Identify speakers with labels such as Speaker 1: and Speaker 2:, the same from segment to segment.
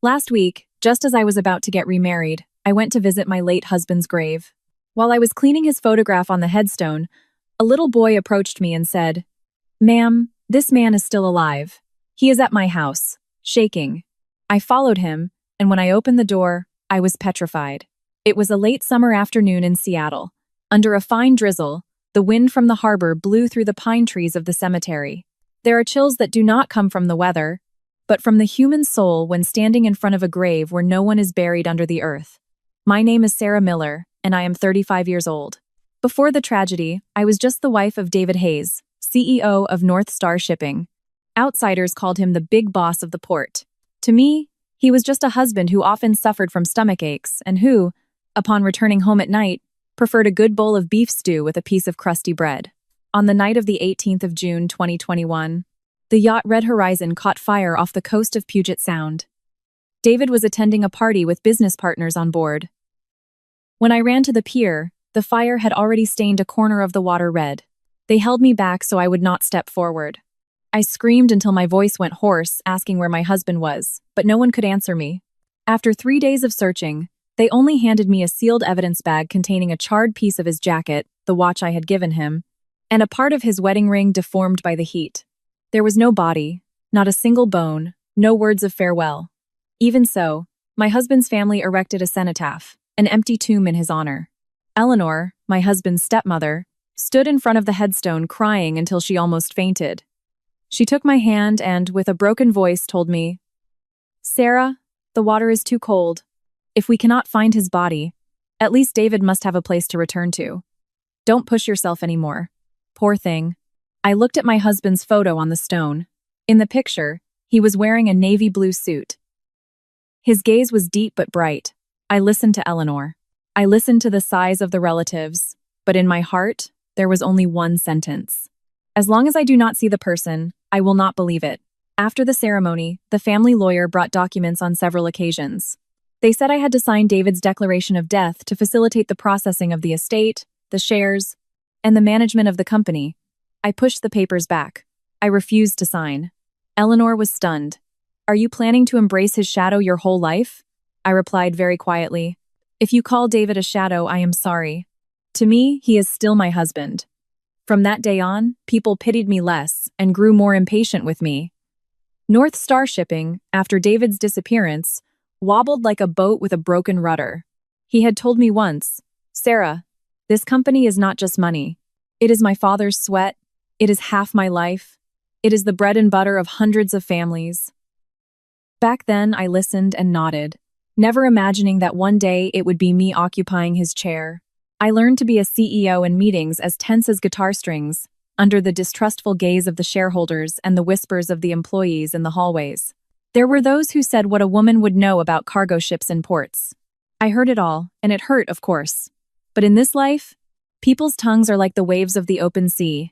Speaker 1: Last week, just as I was about to get remarried, I went to visit my late husband's grave. While I was cleaning his photograph on the headstone, a little boy approached me and said, "Ma'am, this man is still alive. He is at my house, shaking." I followed him, and when I opened the door, I was petrified. It was a late summer afternoon in Seattle. Under a fine drizzle, the wind from the harbor blew through the pine trees of the cemetery. There are chills that do not come from the weather, but from the human soul when standing in front of a grave where no one is buried under the earth. My name is Sarah Miller, and I am 35 years old. Before the tragedy, I was just the wife of David Hayes, CEO of North Star Shipping. Outsiders called him the big boss of the port. To me, he was just a husband who often suffered from stomach aches and who, upon returning home at night, preferred a good bowl of beef stew with a piece of crusty bread. On the night of the 18th of June 2021, the yacht Red Horizon caught fire off the coast of Puget Sound. David was attending a party with business partners on board. When I ran to the pier, the fire had already stained a corner of the water red. They held me back so I would not step forward. I screamed until my voice went hoarse, asking where my husband was, but no one could answer me. After 3 days of searching, they only handed me a sealed evidence bag containing a charred piece of his jacket, the watch I had given him, and a part of his wedding ring deformed by the heat. There was no body, not a single bone, no words of farewell. Even so, my husband's family erected a cenotaph, an empty tomb in his honor. Eleanor, my husband's stepmother, stood in front of the headstone crying until she almost fainted. She took my hand and, with a broken voice, told me, "Sarah, the water is too cold. If we cannot find his body, at least David must have a place to return to. Don't push yourself anymore." Poor thing. I looked at my husband's photo on the stone. In the picture, he was wearing a navy blue suit. His gaze was deep but bright. I listened to Eleanor. I listened to the sighs of the relatives, but in my heart, there was only one sentence. As long as I do not see the person, I will not believe it. After the ceremony, the family lawyer brought documents on several occasions. They said I had to sign David's declaration of death to facilitate the processing of the estate, the shares, and the management of the company. I pushed the papers back. I refused to sign. Eleanor was stunned. "Are you planning to embrace his shadow your whole life?" I replied very quietly. "If you call David a shadow, I am sorry. To me, he is still my husband." From that day on, people pitied me less and grew more impatient with me. North Star Shipping, after David's disappearance, wobbled like a boat with a broken rudder. He had told me once, "Sarah, this company is not just money. It is my father's sweat. It is half my life. It is the bread and butter of hundreds of families." Back then, I listened and nodded, never imagining that one day it would be me occupying his chair. I learned to be a CEO in meetings as tense as guitar strings, under the distrustful gaze of the shareholders and the whispers of the employees in the hallways. There were those who said what a woman would know about cargo ships and ports. I heard it all, and it hurt, of course. But in this life, people's tongues are like the waves of the open sea.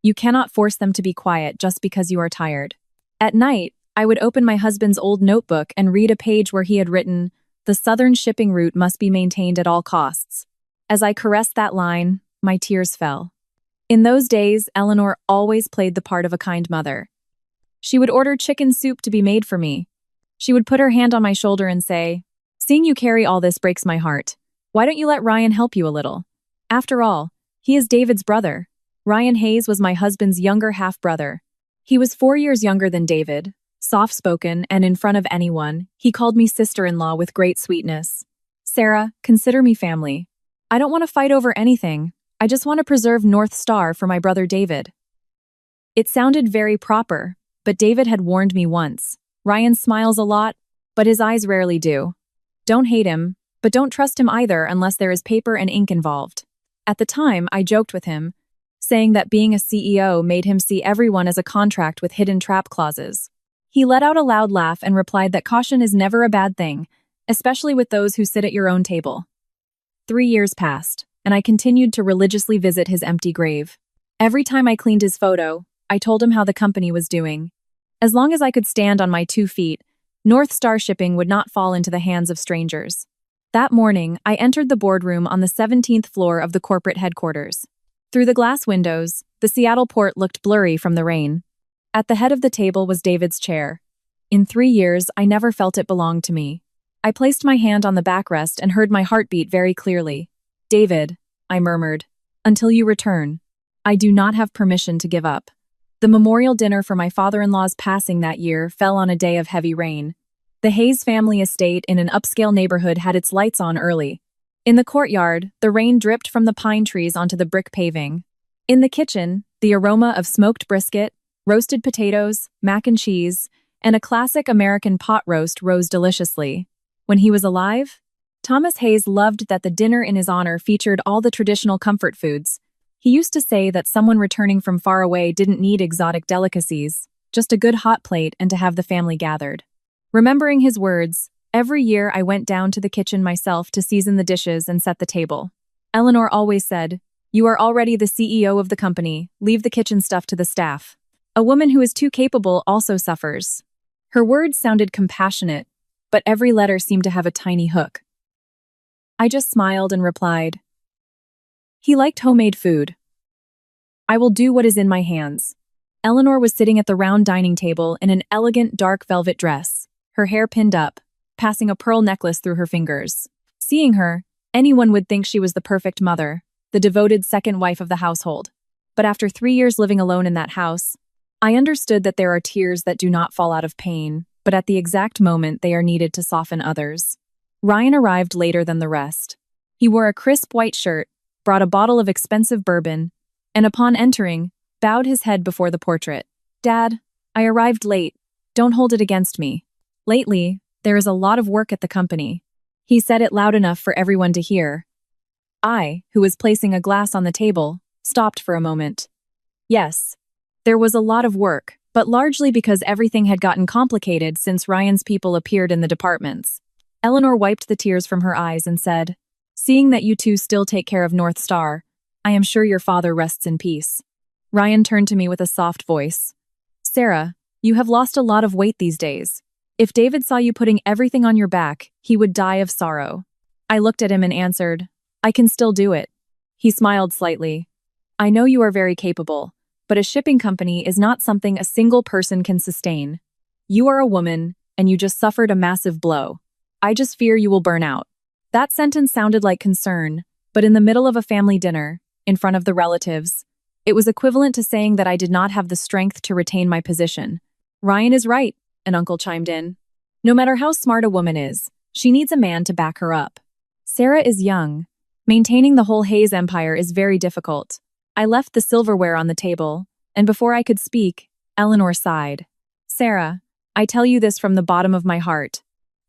Speaker 1: You cannot force them to be quiet just because you are tired. At night, I would open my husband's old notebook and read a page where he had written, "The southern shipping route must be maintained at all costs." As I caressed that line, my tears fell. In those days, Eleanor always played the part of a kind mother. She would order chicken soup to be made for me. She would put her hand on my shoulder and say, "Seeing you carry all this breaks my heart. Why don't you let Ryan help you a little? After all, he is David's brother." Ryan Hayes was my husband's younger half-brother. He was 4 years younger than David. Soft-spoken and in front of anyone, he called me sister-in-law with great sweetness. "Sarah, consider me family. I don't want to fight over anything. I just want to preserve North Star for my brother David." It sounded very proper, but David had warned me once. Ryan smiles a lot, but his eyes rarely do. Don't hate him, but don't trust him either unless there is paper and ink involved. At the time, I joked with him, saying that being a CEO made him see everyone as a contract with hidden trap clauses. He let out a loud laugh and replied that caution is never a bad thing, especially with those who sit at your own table. 3 years passed, and I continued to religiously visit his empty grave. Every time I cleaned his photo, I told him how the company was doing. As long as I could stand on my 2 feet, North Star Shipping would not fall into the hands of strangers. That morning, I entered the boardroom on the 17th floor of the corporate headquarters. Through the glass windows, the Seattle port looked blurry from the rain. At the head of the table was David's chair. In 3 years, I never felt it belonged to me. I placed my hand on the backrest and heard my heartbeat very clearly. David, I murmured, until you return. I do not have permission to give up. The memorial dinner for my father-in-law's passing that year fell on a day of heavy rain. The Hayes family estate in an upscale neighborhood had its lights on early. In the courtyard, the rain dripped from the pine trees onto the brick paving. In the kitchen, the aroma of smoked brisket, roasted potatoes, mac and cheese, and a classic American pot roast rose deliciously. When he was alive, Thomas Hayes loved that the dinner in his honor featured all the traditional comfort foods. He used to say that someone returning from far away didn't need exotic delicacies, just a good hot plate and to have the family gathered. Remembering his words, every year I went down to the kitchen myself to season the dishes and set the table. Eleanor always said, "You are already the CEO of the company, leave the kitchen stuff to the staff." A woman who is too capable also suffers. Her words sounded compassionate, but every letter seemed to have a tiny hook. I just smiled and replied, "He liked homemade food. I will do what is in my hands." Eleanor was sitting at the round dining table in an elegant dark velvet dress, her hair pinned up, passing a pearl necklace through her fingers. Seeing her, anyone would think she was the perfect mother, the devoted second wife of the household. But after 3 years living alone in that house, I understood that there are tears that do not fall out of pain, but at the exact moment they are needed to soften others. Ryan arrived later than the rest. He wore a crisp white shirt, brought a bottle of expensive bourbon, and upon entering, bowed his head before the portrait. "Dad, I arrived late. Don't hold it against me. Lately, there is a lot of work at the company." He said it loud enough for everyone to hear. I, who was placing a glass on the table, stopped for a moment. Yes, there was a lot of work, but largely because everything had gotten complicated since Ryan's people appeared in the departments. Eleanor wiped the tears from her eyes and said, "Seeing that you two still take care of North Star, I am sure your father rests in peace." Ryan turned to me with a soft voice. "Sarah, you have lost a lot of weight these days. If David saw you putting everything on your back, he would die of sorrow." I looked at him and answered, "I can still do it." He smiled slightly. "I know you are very capable, but a shipping company is not something a single person can sustain. You are a woman, and you just suffered a massive blow. I just fear you will burn out." That sentence sounded like concern, but in the middle of a family dinner, in front of the relatives, it was equivalent to saying that I did not have the strength to retain my position. "Ryan is right," an uncle chimed in. "No matter how smart a woman is, she needs a man to back her up. Sarah is young. Maintaining the whole Hayes empire is very difficult." I left the silverware on the table, and before I could speak, Eleanor sighed. "Sarah, I tell you this from the bottom of my heart.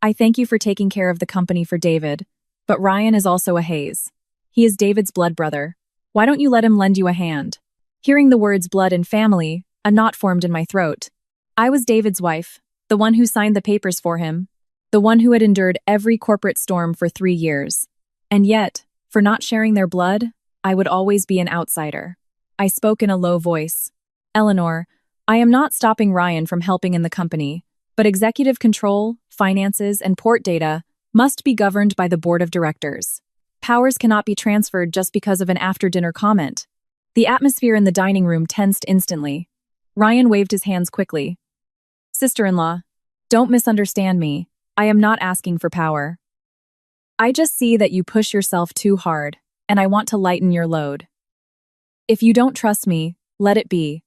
Speaker 1: I thank you for taking care of the company for David, but Ryan is also a Hayes. He is David's blood brother. Why don't you let him lend you a hand?" Hearing the words blood and family, a knot formed in my throat. I was David's wife, the one who signed the papers for him, the one who had endured every corporate storm for 3 years. And yet, for not sharing their blood, I would always be an outsider. I spoke in a low voice. "Eleanor, I am not stopping Ryan from helping in the company, but executive control, finances, and port data must be governed by the board of directors. Powers cannot be transferred just because of an after-dinner comment." The atmosphere in the dining room tensed instantly. Ryan waved his hands quickly. "Sister-in-law, don't misunderstand me. I am not asking for power. I just see that you push yourself too hard, and I want to lighten your load. If you don't trust me, let it be."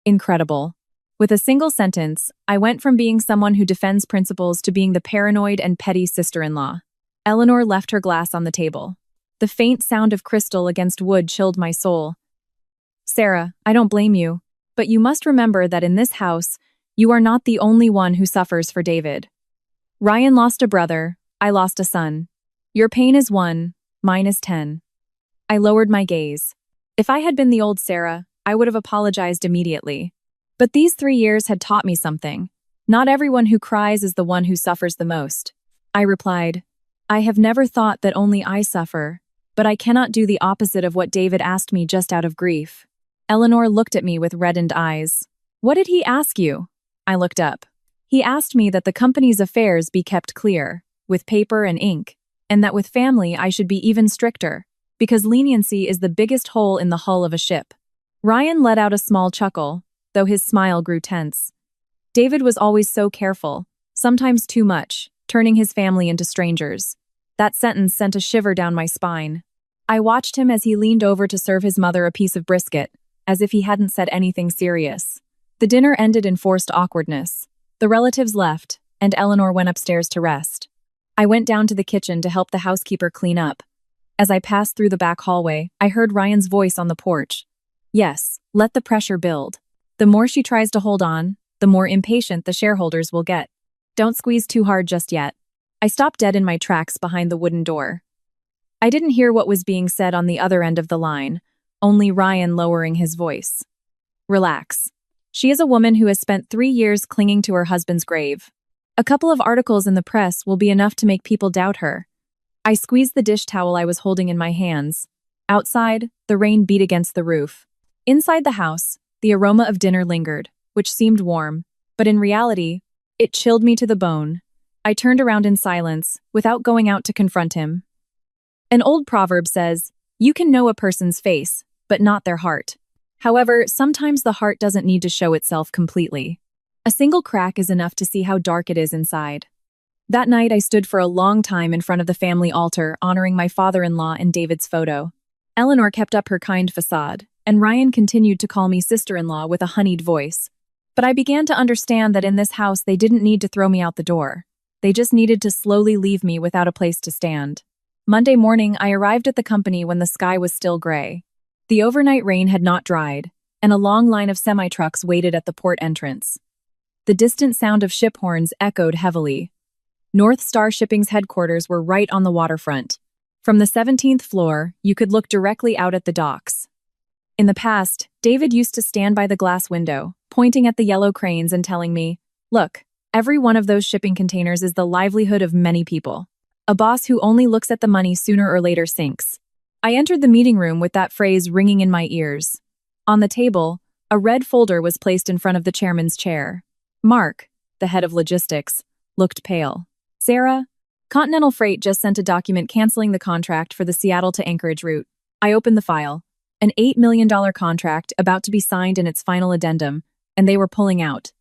Speaker 1: Incredible. With a single sentence, I went from being someone who defends principles to being the paranoid and petty sister-in-law. Eleanor left her glass on the table. The faint sound of crystal against wood chilled my soul. "Sarah, I don't blame you, but you must remember that in this house, you are not the only one who suffers for David. Ryan lost a brother, I lost a son. Your pain is 1, mine is 10. I lowered my gaze. If I had been the old Sarah, I would have apologized immediately. But these 3 years had taught me something. Not everyone who cries is the one who suffers the most. I replied, "I have never thought that only I suffer, but I cannot do the opposite of what David asked me just out of grief." Eleanor looked at me with reddened eyes. "What did he ask you?" I looked up. "He asked me that the company's affairs be kept clear, with paper and ink, and that with family I should be even stricter, because leniency is the biggest hole in the hull of a ship." Ryan let out a small chuckle, though his smile grew tense. David was always so careful, sometimes too much, turning his family into strangers. That sentence sent a shiver down my spine. I watched him as he leaned over to serve his mother a piece of brisket, as if he hadn't said anything serious. The dinner ended in forced awkwardness. The relatives left, and Eleanor went upstairs to rest. I went down to the kitchen to help the housekeeper clean up. As I passed through the back hallway, I heard Ryan's voice on the porch. Yes, let the pressure build. The more she tries to hold on, the more impatient the shareholders will get. Don't squeeze too hard just yet. I stopped dead in my tracks behind the wooden door. I didn't hear what was being said on the other end of the line, only Ryan lowering his voice. Relax. She is a woman who has spent 3 years clinging to her husband's grave. A couple of articles in the press will be enough to make people doubt her. I squeezed the dish towel I was holding in my hands. Outside, the rain beat against the roof. Inside the house, the aroma of dinner lingered, which seemed warm, but in reality, it chilled me to the bone. I turned around in silence, without going out to confront him. An old proverb says, "You can know a person's face, but not their heart." However, sometimes the heart doesn't need to show itself completely. A single crack is enough to see how dark it is inside. That night, I stood for a long time in front of the family altar, honoring my father-in-law and David's photo. Eleanor kept up her kind facade, and Ryan continued to call me sister-in-law with a honeyed voice. But I began to understand that in this house they didn't need to throw me out the door. They just needed to slowly leave me without a place to stand. Monday morning, I arrived at the company when the sky was still gray. The overnight rain had not dried, and a long line of semi-trucks waited at the port entrance. The distant sound of ship horns echoed heavily. North Star Shipping's headquarters were right on the waterfront. From the 17th floor, you could look directly out at the docks. In the past, David used to stand by the glass window, pointing at the yellow cranes and telling me, "Look, every one of those shipping containers is the livelihood of many people. A boss who only looks at the money sooner or later sinks." I entered the meeting room with that phrase ringing in my ears. On the table, a red folder was placed in front of the chairman's chair. Mark, the head of logistics, looked pale. "Sarah, Continental Freight just sent a document canceling the contract for the Seattle to Anchorage route." I opened the file. An $8 million contract about to be signed in its final addendum, and they were pulling out.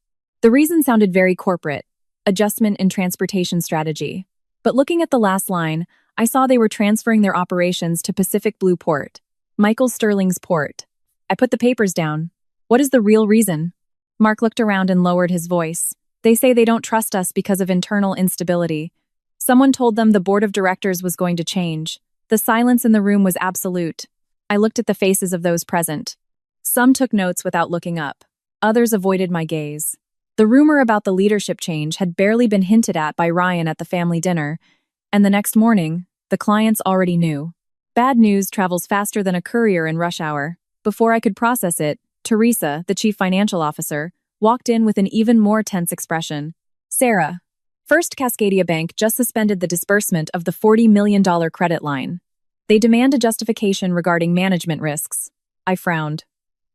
Speaker 1: The reason sounded very corporate: adjustment in transportation strategy. But looking at the last line, I saw they were transferring their operations to Pacific Blue Port, Michael Sterling's port. I put the papers down. "What is the real reason?" Mark looked around and lowered his voice. "They say they don't trust us because of internal instability. Someone told them the board of directors was going to change. The silence in the room was absolute." I looked at the faces of those present. Some took notes without looking up. Others avoided my gaze. The rumor about the leadership change had barely been hinted at by Ryan at the family dinner, and the next morning, the clients already knew. Bad news travels faster than a courier in rush hour. Before I could process it, Teresa, the chief financial officer, walked in with an even more tense expression. "Sarah, First Cascadia Bank just suspended the disbursement of the $40 million credit line. They demand a justification regarding management risks." I frowned.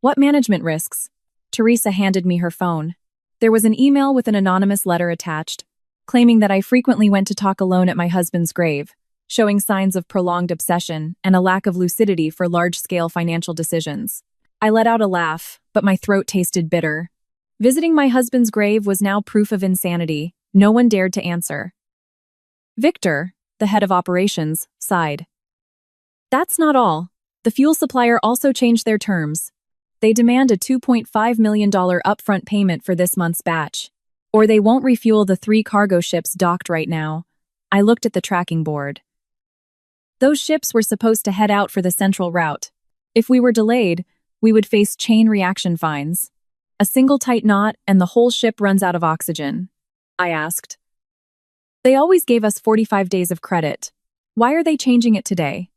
Speaker 1: "What management risks?" Teresa handed me her phone. There was an email with an anonymous letter attached, claiming that I frequently went to talk alone at my husband's grave, showing signs of prolonged obsession and a lack of lucidity for large-scale financial decisions. I let out a laugh, but my throat tasted bitter. Visiting my husband's grave was now proof of insanity. No one dared to answer. Victor, the head of operations, sighed. "That's not all. The fuel supplier also changed their terms. They demand a $2.5 million upfront payment for this month's batch, or they won't refuel the 3 cargo ships docked right now." I looked at the tracking board. Those ships were supposed to head out for the central route. If we were delayed, we would face chain reaction fines. A single tight knot and the whole ship runs out of oxygen. I asked. "They always gave us 45 days of credit. Why are they changing it today?"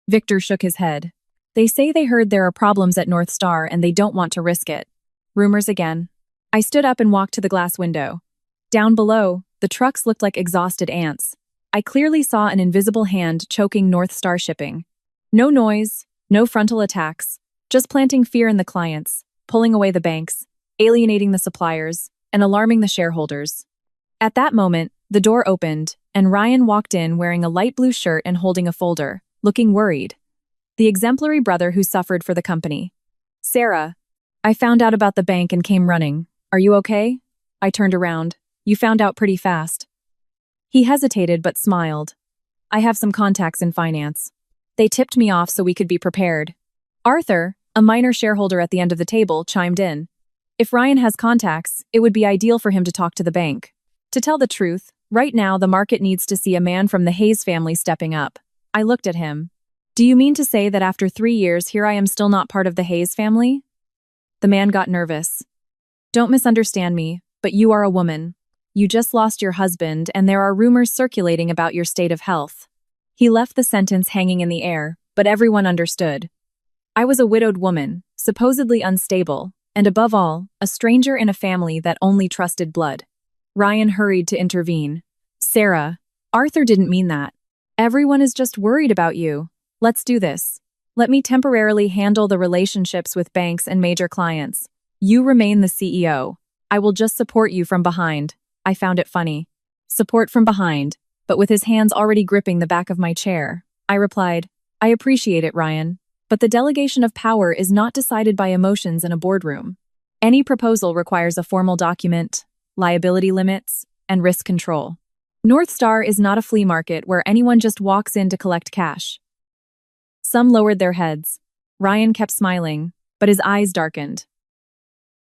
Speaker 1: Victor shook his head. "They say they heard there are problems at North Star and they don't want to risk it." Rumors again. I stood up and walked to the glass window. Down below, the trucks looked like exhausted ants. I clearly saw an invisible hand choking North Star Shipping. No noise, no frontal attacks, just planting fear in the clients, pulling away the banks, alienating the suppliers, and alarming the shareholders. At that moment, the door opened, and Ryan walked in wearing a light blue shirt and holding a folder, looking worried. The exemplary brother who suffered for the company. "Sarah, I found out about the bank and came running. Are you okay?" I turned around. You found out pretty fast. He hesitated but smiled. I have some contacts in finance. They tipped me off so we could be prepared. Arthur, a minor shareholder at the end of the table, chimed in. If Ryan has contacts, it would be ideal for him to talk to the bank. To tell the truth, right now the market needs to see a man from the Hayes family stepping up. I looked at him. Do you mean to say that after 3 years here I am still not part of the Hayes family? The man got nervous. Don't misunderstand me, but you are a woman. You just lost your husband and there are rumors circulating about your state of health. He left the sentence hanging in the air, but everyone understood. I was a widowed woman, supposedly unstable, and above all, a stranger in a family that only trusted blood. Ryan hurried to intervene. Sarah, Arthur didn't mean that. Everyone is just worried about you. Let's do this. Let me temporarily handle the relationships with banks and major clients. You remain the CEO. I will just support you from behind. I found it funny. Support from behind, but with his hands already gripping the back of my chair. I replied, I appreciate it, Ryan, but the delegation of power is not decided by emotions in a boardroom. Any proposal requires a formal document, liability limits, and risk control. North Star is not a flea market where anyone just walks in to collect cash. Some lowered their heads. Ryan kept smiling, but his eyes darkened.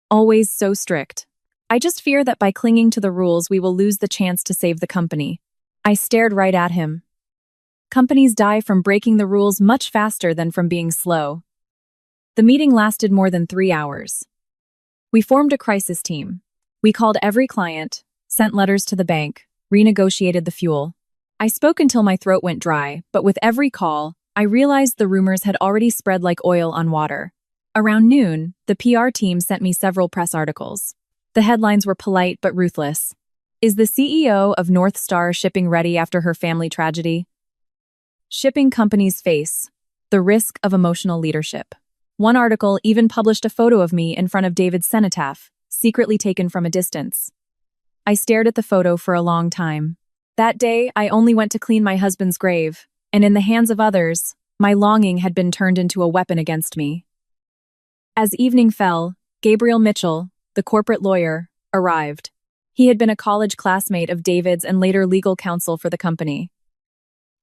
Speaker 1: Always so strict. I just fear that by clinging to the rules we will lose the chance to save the company. I stared right at him. Companies die from breaking the rules much faster than from being slow. The meeting lasted more than 3 hours. We formed a crisis team. We called every client, sent letters to the bank, renegotiated the fuel. I spoke until my throat went dry, but with every call, I realized the rumors had already spread like oil on water. Around noon, the PR team sent me several press articles. The headlines were polite but ruthless. Is the CEO of North Star shipping ready after her family tragedy? Shipping companies face the risk of emotional leadership. One article even published a photo of me in front of David's cenotaph, secretly taken from a distance. I stared at the photo for a long time. That day, I only went to clean my husband's grave, and in the hands of others, my longing had been turned into a weapon against me. As evening fell, Gabriel Mitchell, the corporate lawyer, arrived. He had been a college classmate of David's and later legal counsel for the company.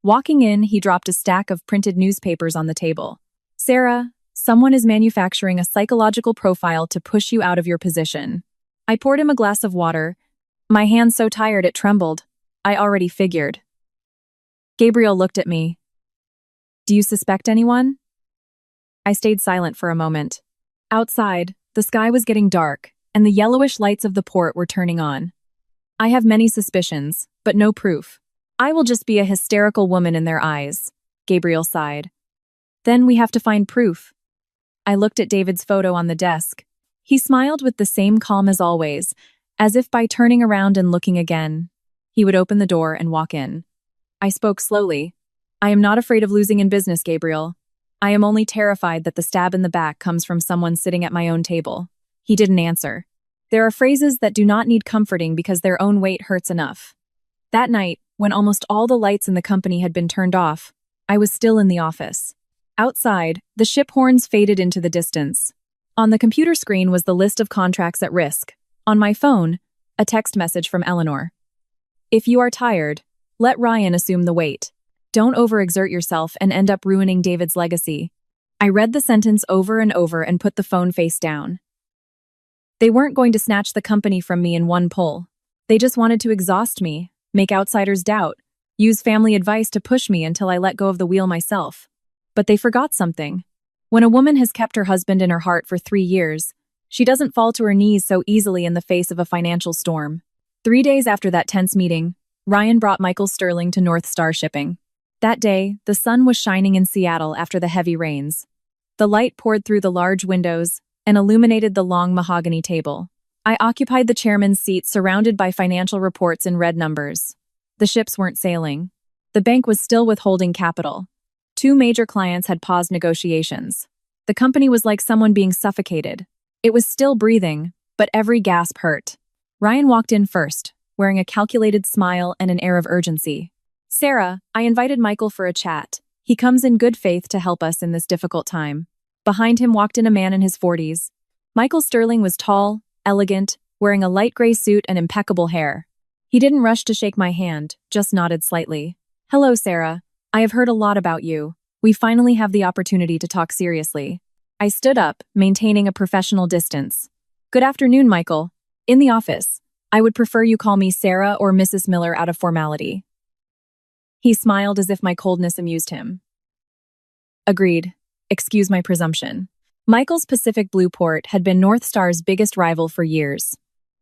Speaker 1: Walking in, he dropped a stack of printed newspapers on the table. Sarah, someone is manufacturing a psychological profile to push you out of your position. I poured him a glass of water. My hand so tired it trembled. I already figured. Gabriel looked at me. Do you suspect anyone? I stayed silent for a moment. Outside, the sky was getting dark, and the yellowish lights of the port were turning on. I have many suspicions, but no proof. I will just be a hysterical woman in their eyes, Gabriel sighed. Then we have to find proof. I looked at David's photo on the desk. He smiled with the same calm as always, as if by turning around and looking again, he would open the door and walk in. I spoke slowly. I am not afraid of losing in business, Gabriel. I am only terrified that the stab in the back comes from someone sitting at my own table. He didn't answer. There are phrases that do not need comforting because their own weight hurts enough. That night, when almost all the lights in the company had been turned off, I was still in the office. Outside, the ship horns faded into the distance. On the computer screen was the list of contracts at risk. On my phone, a text message from Eleanor. If you are tired, let Ryan assume the weight. Don't overexert yourself and end up ruining David's legacy. I read the sentence over and over and put the phone face down. They weren't going to snatch the company from me in one pull. They just wanted to exhaust me, make outsiders doubt, use family advice to push me until I let go of the wheel myself. But they forgot something. When a woman has kept her husband in her heart for 3 years, she doesn't fall to her knees so easily in the face of a financial storm. 3 days after that tense meeting, Ryan brought Michael Sterling to North Star Shipping. That day, the sun was shining in Seattle after the heavy rains. The light poured through the large windows and illuminated the long mahogany table. I occupied the chairman's seat surrounded by financial reports in red numbers. The ships weren't sailing. The bank was still withholding capital. 2 major clients had paused negotiations. The company was like someone being suffocated. It was still breathing, but every gasp hurt. Ryan walked in first, wearing a calculated smile and an air of urgency. Sarah, I invited Michael for a chat. He comes in good faith to help us in this difficult time. Behind him walked in a man in his 40s. Michael Sterling was tall, elegant, wearing a light gray suit and impeccable hair. He didn't rush to shake my hand, just nodded slightly. "Hello, Sarah. I have heard a lot about you. We finally have the opportunity to talk seriously." I stood up, maintaining a professional distance. "Good afternoon, Michael. In the office. I would prefer you call me Sarah or Mrs. Miller out of formality." He smiled as if my coldness amused him. "Agreed. Excuse my presumption." Michael's Pacific Blue port had been North Star's biggest rival for years.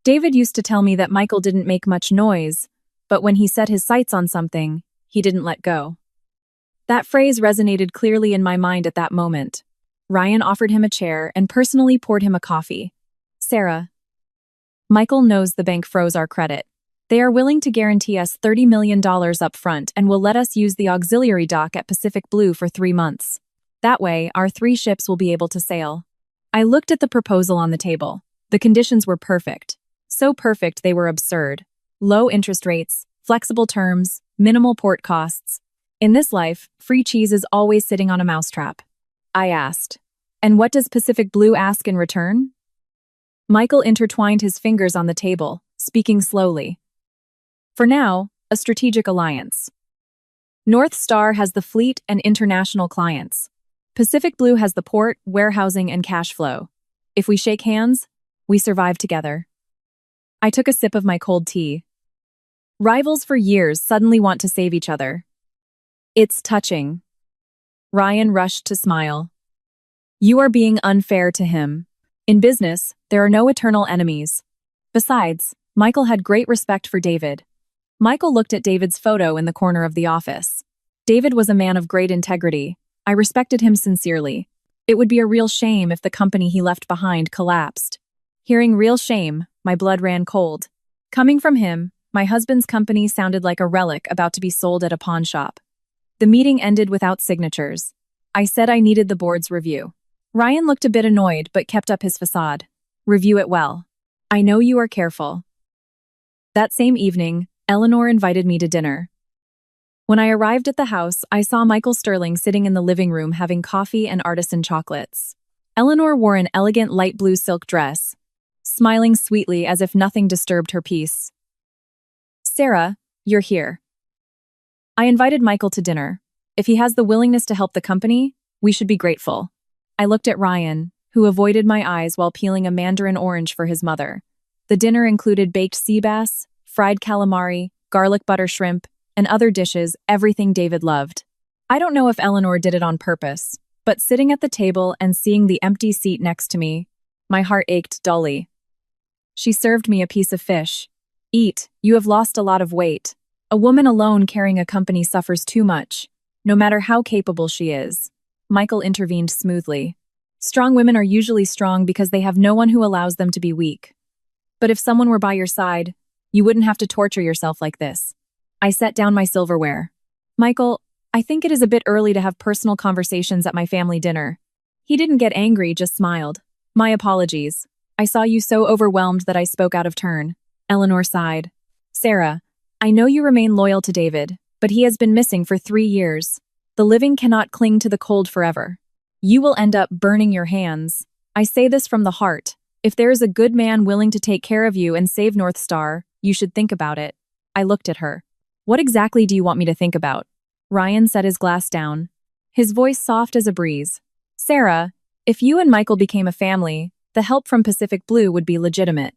Speaker 1: David used to tell me that Michael didn't make much noise, but when he set his sights on something, he didn't let go. That phrase resonated clearly in my mind at that moment. Ryan offered him a chair and personally poured him a coffee. "Sarah, Michael knows the bank froze our credit. They are willing to guarantee us $30 million up front and will let us use the auxiliary dock at Pacific Blue for 3 months. That way, our 3 ships will be able to sail." I looked at the proposal on the table. The conditions were perfect. So perfect they were absurd. Low interest rates, flexible terms, minimal port costs. In this life, free cheese is always sitting on a mousetrap. I asked, "And what does Pacific Blue ask in return?" Michael intertwined his fingers on the table, speaking slowly. "For now, a strategic alliance. North Star has the fleet and international clients. Pacific Blue has the port, warehousing, and cash flow. If we shake hands, we survive together." I took a sip of my cold tea. Rivals for years suddenly want to save each other. It's touching. Ryan rushed to smile. "You are being unfair to him. In business, there are no eternal enemies." Besides, Michael had great respect for David. Michael looked at David's photo in the corner of the office. David was a man of great integrity. I respected him sincerely. It would be a real shame if the company he left behind collapsed. Hearing real shame, my blood ran cold. Coming from him, my husband's company sounded like a relic about to be sold at a pawn shop. The meeting ended without signatures. I said I needed the board's review. Ryan looked a bit annoyed but kept up his facade. "Review it well. I know you are careful." That same evening, Eleanor invited me to dinner. When I arrived at the house, I saw Michael Sterling sitting in the living room having coffee and artisan chocolates. Eleanor wore an elegant light blue silk dress, smiling sweetly as if nothing disturbed her peace. "Sarah, you're here." I invited Michael to dinner. If he has the willingness to help the company, we should be grateful. I looked at Ryan, who avoided my eyes while peeling a mandarin orange for his mother. The dinner included baked sea bass, fried calamari, garlic butter shrimp, and other dishes, everything David loved. I don't know if Eleanor did it on purpose, but sitting at the table and seeing the empty seat next to me, my heart ached dully. She served me a piece of fish. "Eat, you have lost a lot of weight. A woman alone carrying a company suffers too much, no matter how capable she is." Michael intervened smoothly. "Strong women are usually strong because they have no one who allows them to be weak. But if someone were by your side, you wouldn't have to torture yourself like this." I set down my silverware. "Michael, I think it is a bit early to have personal conversations at my family dinner." He didn't get angry, just smiled. "My apologies. I saw you so overwhelmed that I spoke out of turn." Eleanor sighed. "Sarah, I know you remain loyal to David, but he has been missing for 3 years. The living cannot cling to the cold forever. You will end up burning your hands. I say this from the heart. If there is a good man willing to take care of you and save North Star, you should think about it." I looked at her. "What exactly do you want me to think about?" Ryan set his glass down, his voice soft as a breeze. "Sarah, if you and Michael became a family, the help from Pacific Blue would be legitimate.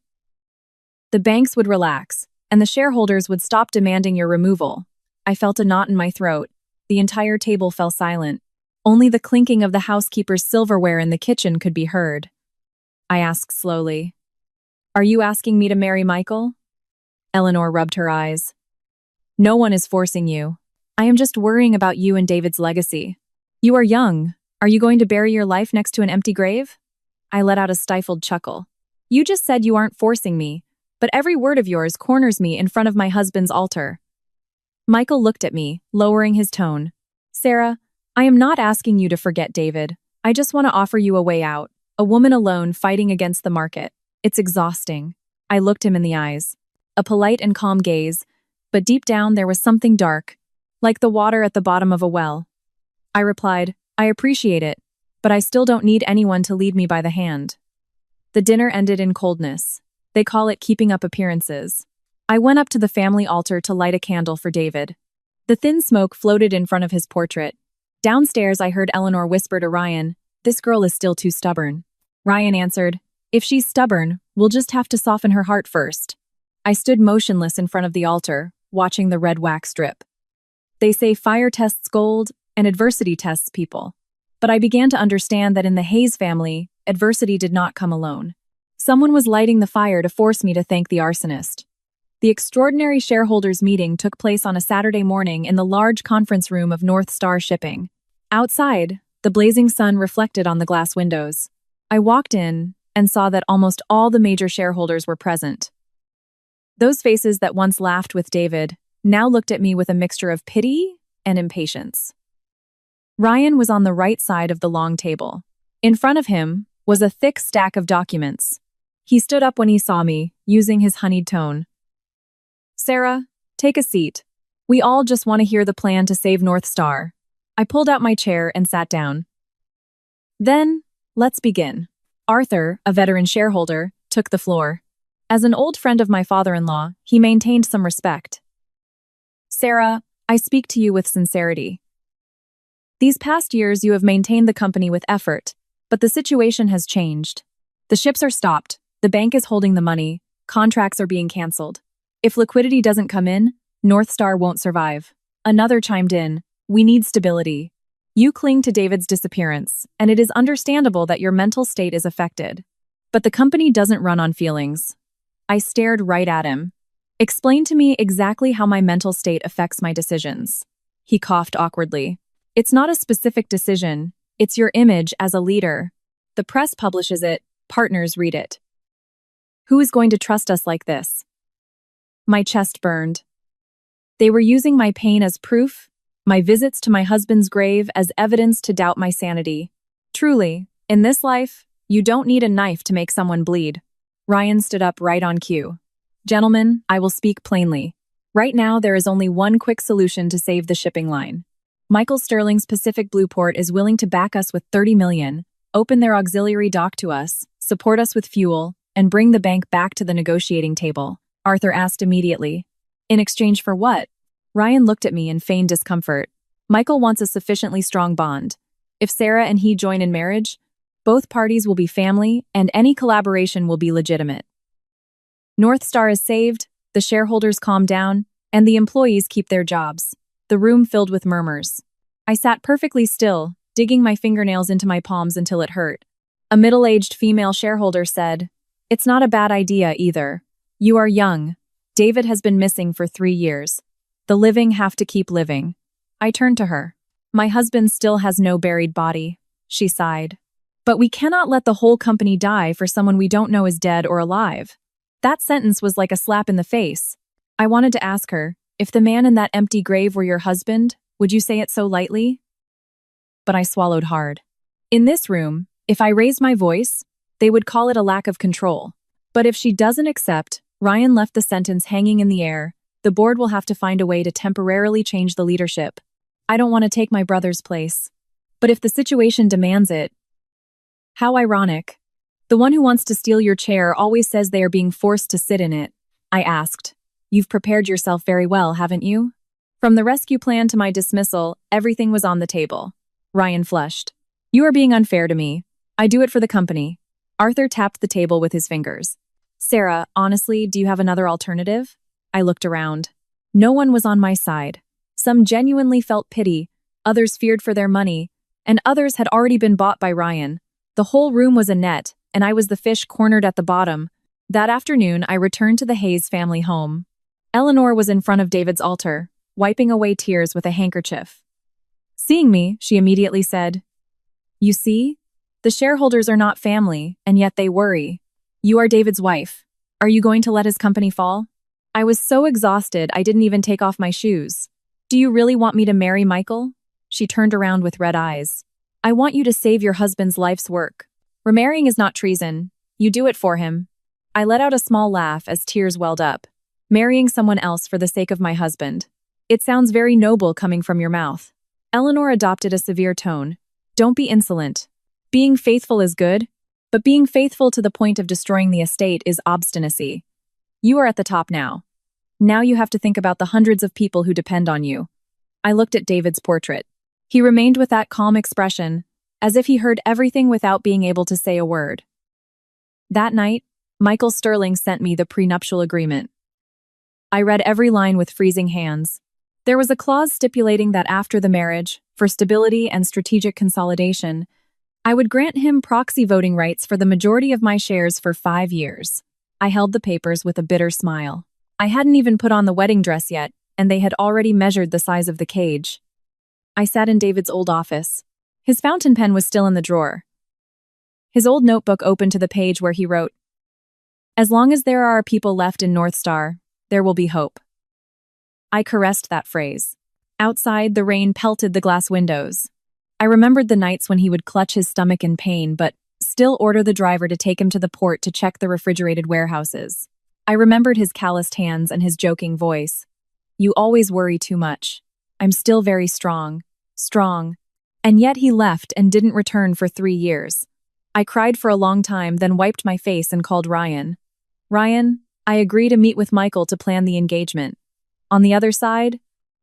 Speaker 1: The banks would relax, and the shareholders would stop demanding your removal." I felt a knot in my throat. The entire table fell silent. Only the clinking of the housekeeper's silverware in the kitchen could be heard. I asked slowly, "Are you asking me to marry Michael?" Eleanor rubbed her eyes. "No one is forcing you. I am just worrying about you and David's legacy. You are young. Are you going to bury your life next to an empty grave?" I let out a stifled chuckle. "You just said you aren't forcing me, but every word of yours corners me in front of my husband's altar." Michael looked at me, lowering his tone. "Sarah, I am not asking you to forget David. I just want to offer you a way out. A woman alone fighting against the market. It's exhausting." I looked him in the eyes. A polite and calm gaze, but deep down there was something dark, like the water at the bottom of a well. I replied, "I appreciate it, but I still don't need anyone to lead me by the hand." The dinner ended in coldness. They call it keeping up appearances. I went up to the family altar to light a candle for David. The thin smoke floated in front of his portrait. Downstairs, I heard Eleanor whisper to Ryan, "This girl is still too stubborn." Ryan answered, "If she's stubborn, we'll just have to soften her heart first." I stood motionless in front of the altar, watching the red wax drip. They say fire tests gold and adversity tests people. But I began to understand that in the Hayes family, adversity did not come alone. Someone was lighting the fire to force me to thank the arsonist. The extraordinary shareholders' meeting took place on a Saturday morning in the large conference room of North Star Shipping. Outside, the blazing sun reflected on the glass windows. I walked in and saw that almost all the major shareholders were present. Those faces that once laughed with David now looked at me with a mixture of pity and impatience. Ryan was on the right side of the long table. In front of him was a thick stack of documents. He stood up when he saw me, using his honeyed tone. "Sarah, take a seat. We all just want to hear the plan to save North Star." I pulled out my chair and sat down. "Then, let's begin." Arthur, a veteran shareholder, took the floor. As an old friend of my father-in-law, he maintained some respect. "Sarah, I speak to you with sincerity. These past years you have maintained the company with effort, but the situation has changed. The ships are stopped, the bank is holding the money, contracts are being canceled. If liquidity doesn't come in, North Star won't survive." Another chimed in, "We need stability. You cling to David's disappearance, and it is understandable that your mental state is affected. But the company doesn't run on feelings." I stared right at him. "Explain to me exactly how my mental state affects my decisions." He coughed awkwardly. "It's not a specific decision, it's your image as a leader. The press publishes it, partners read it. Who is going to trust us like this?" My chest burned. They were using my pain as proof, my visits to my husband's grave as evidence to doubt my sanity. Truly, in this life, you don't need a knife to make someone bleed. Ryan stood up right on cue. "Gentlemen, I will speak plainly. Right now, there is only one quick solution to save the shipping line. Michael Sterling's Pacific Blueport is willing to back us with $30 million, open their auxiliary dock to us, support us with fuel, and bring the bank back to the negotiating table," Arthur asked immediately. "In exchange for what?" Ryan looked at me in feigned discomfort. "Michael wants a sufficiently strong bond. If Sarah and he join in marriage, both parties will be family and any collaboration will be legitimate. North Star is saved, the shareholders calm down, and the employees keep their jobs." The room filled with murmurs. I sat perfectly still, digging my fingernails into my palms until it hurt. A middle-aged female shareholder said, "It's not a bad idea either. You are young. David has been missing for 3 years. The living have to keep living." I turned to her. "My husband still has no buried body," she sighed. "But we cannot let the whole company die for someone we don't know is dead or alive." That sentence was like a slap in the face. I wanted to ask her, "If the man in that empty grave were your husband, would you say it so lightly?" But I swallowed hard. In this room, if I raised my voice, they would call it a lack of control. But if she doesn't accept, Ryan left the sentence hanging in the air, the board will have to find a way to temporarily change the leadership. I don't want to take my brother's place. But if the situation demands it. How ironic. The one who wants to steal your chair always says they are being forced to sit in it. I asked. "You've prepared yourself very well, haven't you?" From the rescue plan to my dismissal, everything was on the table. Ryan flushed. "You are being unfair to me. I do it for the company." Arthur tapped the table with his fingers. "Sarah, honestly, do you have another alternative?" I looked around. No one was on my side. Some genuinely felt pity, others feared for their money, and others had already been bought by Ryan. The whole room was a net, and I was the fish cornered at the bottom. That afternoon, I returned to the Hayes family home. Eleanor was in front of David's altar, wiping away tears with a handkerchief. Seeing me, she immediately said, "You see? The shareholders are not family, and yet they worry. You are David's wife. Are you going to let his company fall?" I was so exhausted I didn't even take off my shoes. "Do you really want me to marry Michael?" She turned around with red eyes. "I want you to save your husband's life's work. Remarrying is not treason. You do it for him." I let out a small laugh as tears welled up. "Marrying someone else for the sake of my husband. It sounds very noble coming from your mouth." Eleanor adopted a severe tone. "Don't be insolent. Being faithful is good. But being faithful to the point of destroying the estate is obstinacy. You are at the top now. Now you have to think about the hundreds of people who depend on you. I looked at David's portrait. He remained with that calm expression, as if he heard everything without being able to say a word. That night, Michael Sterling sent me the prenuptial agreement. I read every line with freezing hands. There was a clause stipulating that after the marriage, for stability and strategic consolidation, I would grant him proxy voting rights for the majority of my shares for 5 years. I held the papers with a bitter smile. I hadn't even put on the wedding dress yet, and they had already measured the size of the cage. I sat in David's old office. His fountain pen was still in the drawer. His old notebook opened to the page where he wrote, "As long as there are people left in North Star, there will be hope." I caressed that phrase. Outside, the rain pelted the glass windows. I remembered the nights when he would clutch his stomach in pain, but still order the driver to take him to the port to check the refrigerated warehouses. I remembered his calloused hands and his joking voice. "You always worry too much. I'm still very strong. Strong." And yet he left and didn't return for 3 years. I cried for a long time, then wiped my face and called Ryan. "Ryan, I agree to meet with Michael to plan the engagement." On the other side,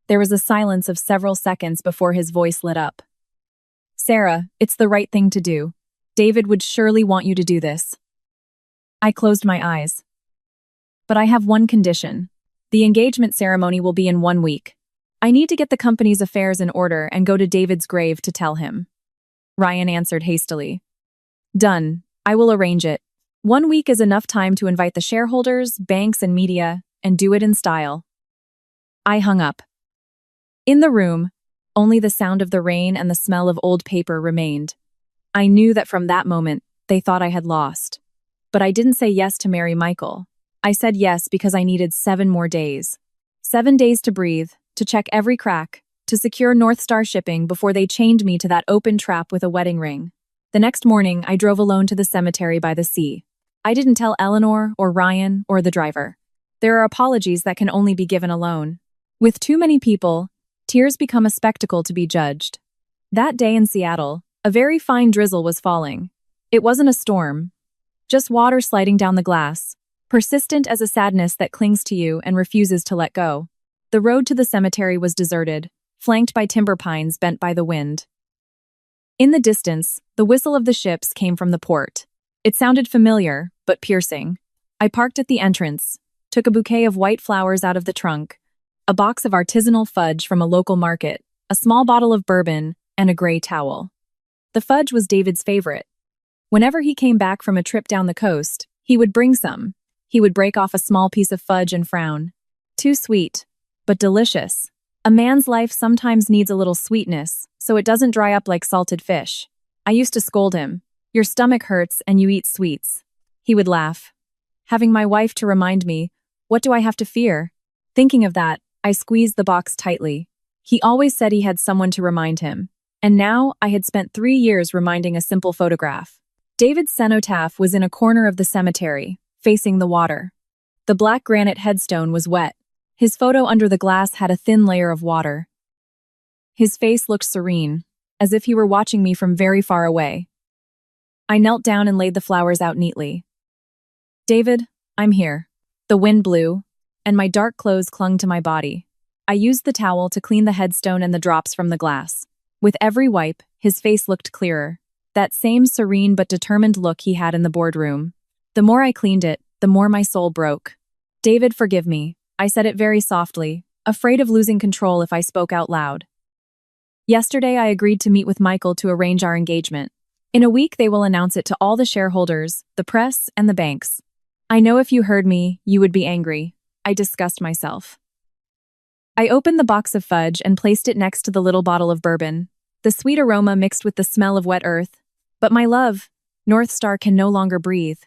Speaker 1: there was a silence of several seconds before his voice lit up. "Sarah, it's the right thing to do. David would surely want you to do this." I closed my eyes. "But I have one condition. The engagement ceremony will be in 1 week. I need to get the company's affairs in order and go to David's grave to tell him." Ryan answered hastily. "Done. I will arrange it. 1 week is enough time to invite the shareholders, banks, and media, and do it in style." I hung up. In the room, only the sound of the rain and the smell of old paper remained. I knew that from that moment, they thought I had lost. But I didn't say yes to marry Michael. I said yes because I needed 7 more days. 7 days to breathe, to check every crack, to secure North Star shipping before they chained me to that open trap with a wedding ring. The next morning, I drove alone to the cemetery by the sea. I didn't tell Eleanor or Ryan or the driver. There are apologies that can only be given alone. With too many people, tears become a spectacle to be judged. That day in Seattle, a very fine drizzle was falling. It wasn't a storm, just water sliding down the glass, persistent as a sadness that clings to you and refuses to let go. The road to the cemetery was deserted, flanked by timber pines bent by the wind. In the distance, the whistle of the ships came from the port. It sounded familiar, but piercing. I parked at the entrance, took a bouquet of white flowers out of the trunk, a box of artisanal fudge from a local market, a small bottle of bourbon, and a gray towel. The fudge was David's favorite. Whenever he came back from a trip down the coast, he would bring some. He would break off a small piece of fudge and frown. Too sweet, but delicious. A man's life sometimes needs a little sweetness, so it doesn't dry up like salted fish. I used to scold him. "Your stomach hurts and you eat sweets." He would laugh. Having my wife to remind me, what do I have to fear? Thinking of that, I squeezed the box tightly. He always said he had someone to remind him. And now I had spent 3 years reminding a simple photograph. David's cenotaph was in a corner of the cemetery, facing the water. The black granite headstone was wet. His photo under the glass had a thin layer of water. His face looked serene, as if he were watching me from very far away. I knelt down and laid the flowers out neatly. "David, I'm here." The wind blew, and my dark clothes clung to my body. I used the towel to clean the headstone and the drops from the glass. With every wipe, his face looked clearer, that same serene but determined look he had in the boardroom. The more I cleaned it, the more my soul broke. "David, forgive me." I said it very softly, afraid of losing control if I spoke out loud. "Yesterday I agreed to meet with Michael to arrange our engagement. In a week they will announce it to all the shareholders, the press, and the banks. I know if you heard me, you would be angry." I discussed myself. I opened the box of fudge and placed it next to the little bottle of bourbon. The sweet aroma mixed with the smell of wet earth. But my love, North Star can no longer breathe.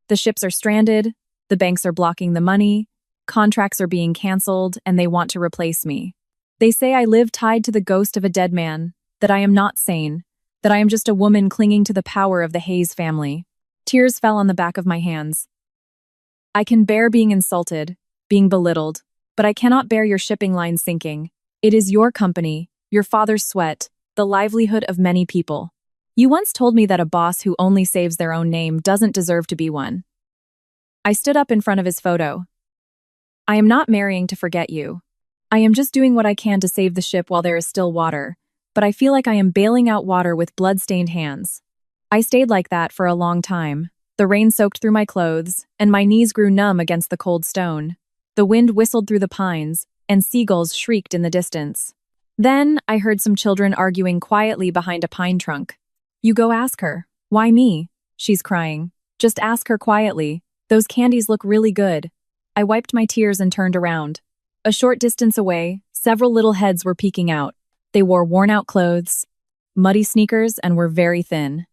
Speaker 1: The ships are stranded, the banks are blocking the money, contracts are being canceled, and they want to replace me. They say I live tied to the ghost of a dead man, that I am not sane, that I am just a woman clinging to the power of the Hayes family. Tears fell on the back of my hands. "I can bear being insulted, being belittled, but I cannot bear your shipping line sinking. It is your company, your father's sweat, the livelihood of many people. You once told me that a boss who only saves their own name doesn't deserve to be one. I stood up in front of his photo. I am not marrying to forget you. I am just doing what I can to save the ship while there is still water, but I feel like I am bailing out water with blood-stained hands. I stayed like that for a long time. The rain soaked through my clothes, and my knees grew numb against the cold stone. The wind whistled through the pines, and seagulls shrieked in the distance. Then I heard some children arguing quietly behind a pine trunk. You go ask her. Why me? She's crying. Just ask her quietly. Those candies look really good. I wiped my tears and turned around. A short distance away, several little heads were peeking out. They wore worn-out clothes, muddy sneakers, and were very thin.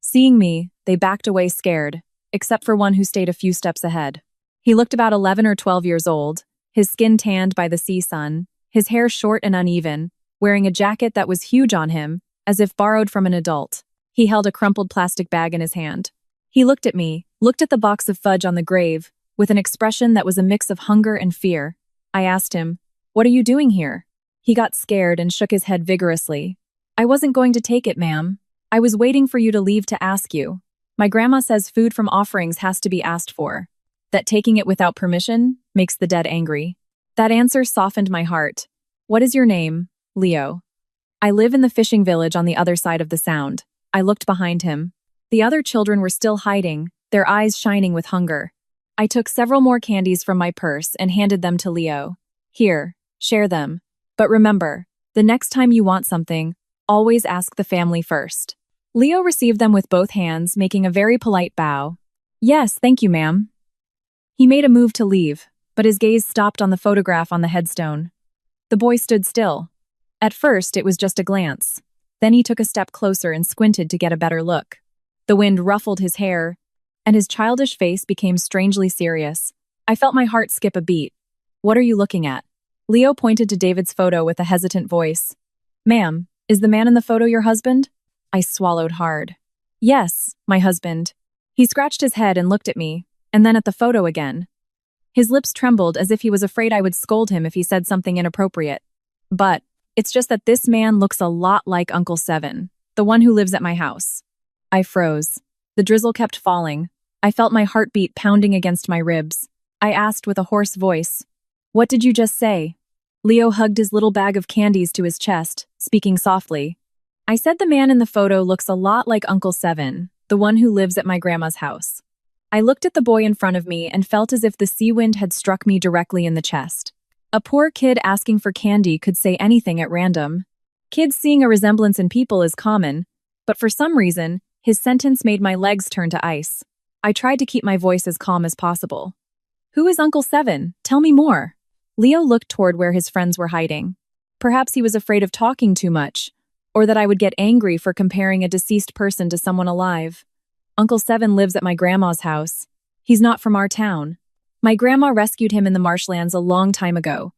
Speaker 1: Seeing me, they backed away scared, except for one who stayed a few steps ahead. He looked about 11 or 12 years old, his skin tanned by the sea sun, his hair short and uneven, wearing a jacket that was huge on him, as if borrowed from an adult. He held a crumpled plastic bag in his hand. He looked at me, looked at the box of fudge on the grave, with an expression that was a mix of hunger and fear. I asked him, "What are you doing here?" He got scared and shook his head vigorously. "I wasn't going to take it, ma'am. I was waiting for you to leave to ask you. My grandma says food from offerings has to be asked for. That taking it without permission makes the dead angry." That answer softened my heart. "What is your name?" "Leo. I live in the fishing village on the other side of the sound." I looked behind him. The other children were still hiding, their eyes shining with hunger. I took several more candies from my purse and handed them to Leo. "Here, share them. But remember, the next time you want something, always ask the family first." Leo received them with both hands, making a very polite bow. "Yes, thank you, ma'am." He made a move to leave, but his gaze stopped on the photograph on the headstone. The boy stood still. At first, it was just a glance. Then he took a step closer and squinted to get a better look. The wind ruffled his hair, and his childish face became strangely serious. I felt my heart skip a beat. "What are you looking at?" Leo pointed to David's photo with a hesitant voice. "Ma'am, is the man in the photo your husband?" I swallowed hard. "Yes, my husband." He scratched his head and looked at me, and then at the photo again. His lips trembled as if he was afraid I would scold him if he said something inappropriate. "But it's just that this man looks a lot like Uncle Seven, the one who lives at my house." I froze. The drizzle kept falling. I felt my heartbeat pounding against my ribs. I asked with a hoarse voice, "What did you just say?" Leo hugged his little bag of candies to his chest, speaking softly. "I said the man in the photo looks a lot like Uncle Seven, the one who lives at my grandma's house." I looked at the boy in front of me and felt as if the sea wind had struck me directly in the chest. A poor kid asking for candy could say anything at random. Kids seeing a resemblance in people is common, but for some reason, his sentence made my legs turn to ice. I tried to keep my voice as calm as possible. "Who is Uncle Seven? Tell me more." Leo looked toward where his friends were hiding. Perhaps he was afraid of talking too much, or that I would get angry for comparing a deceased person to someone alive. "Uncle Seven lives at my grandma's house. He's not from our town. My grandma rescued him in the marshlands a long time ago."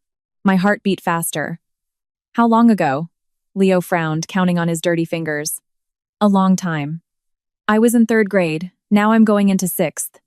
Speaker 1: My heart beat faster. "How long ago?" Leo frowned, counting on his dirty fingers. "A long time. I was in 3rd grade, now I'm going into 6th.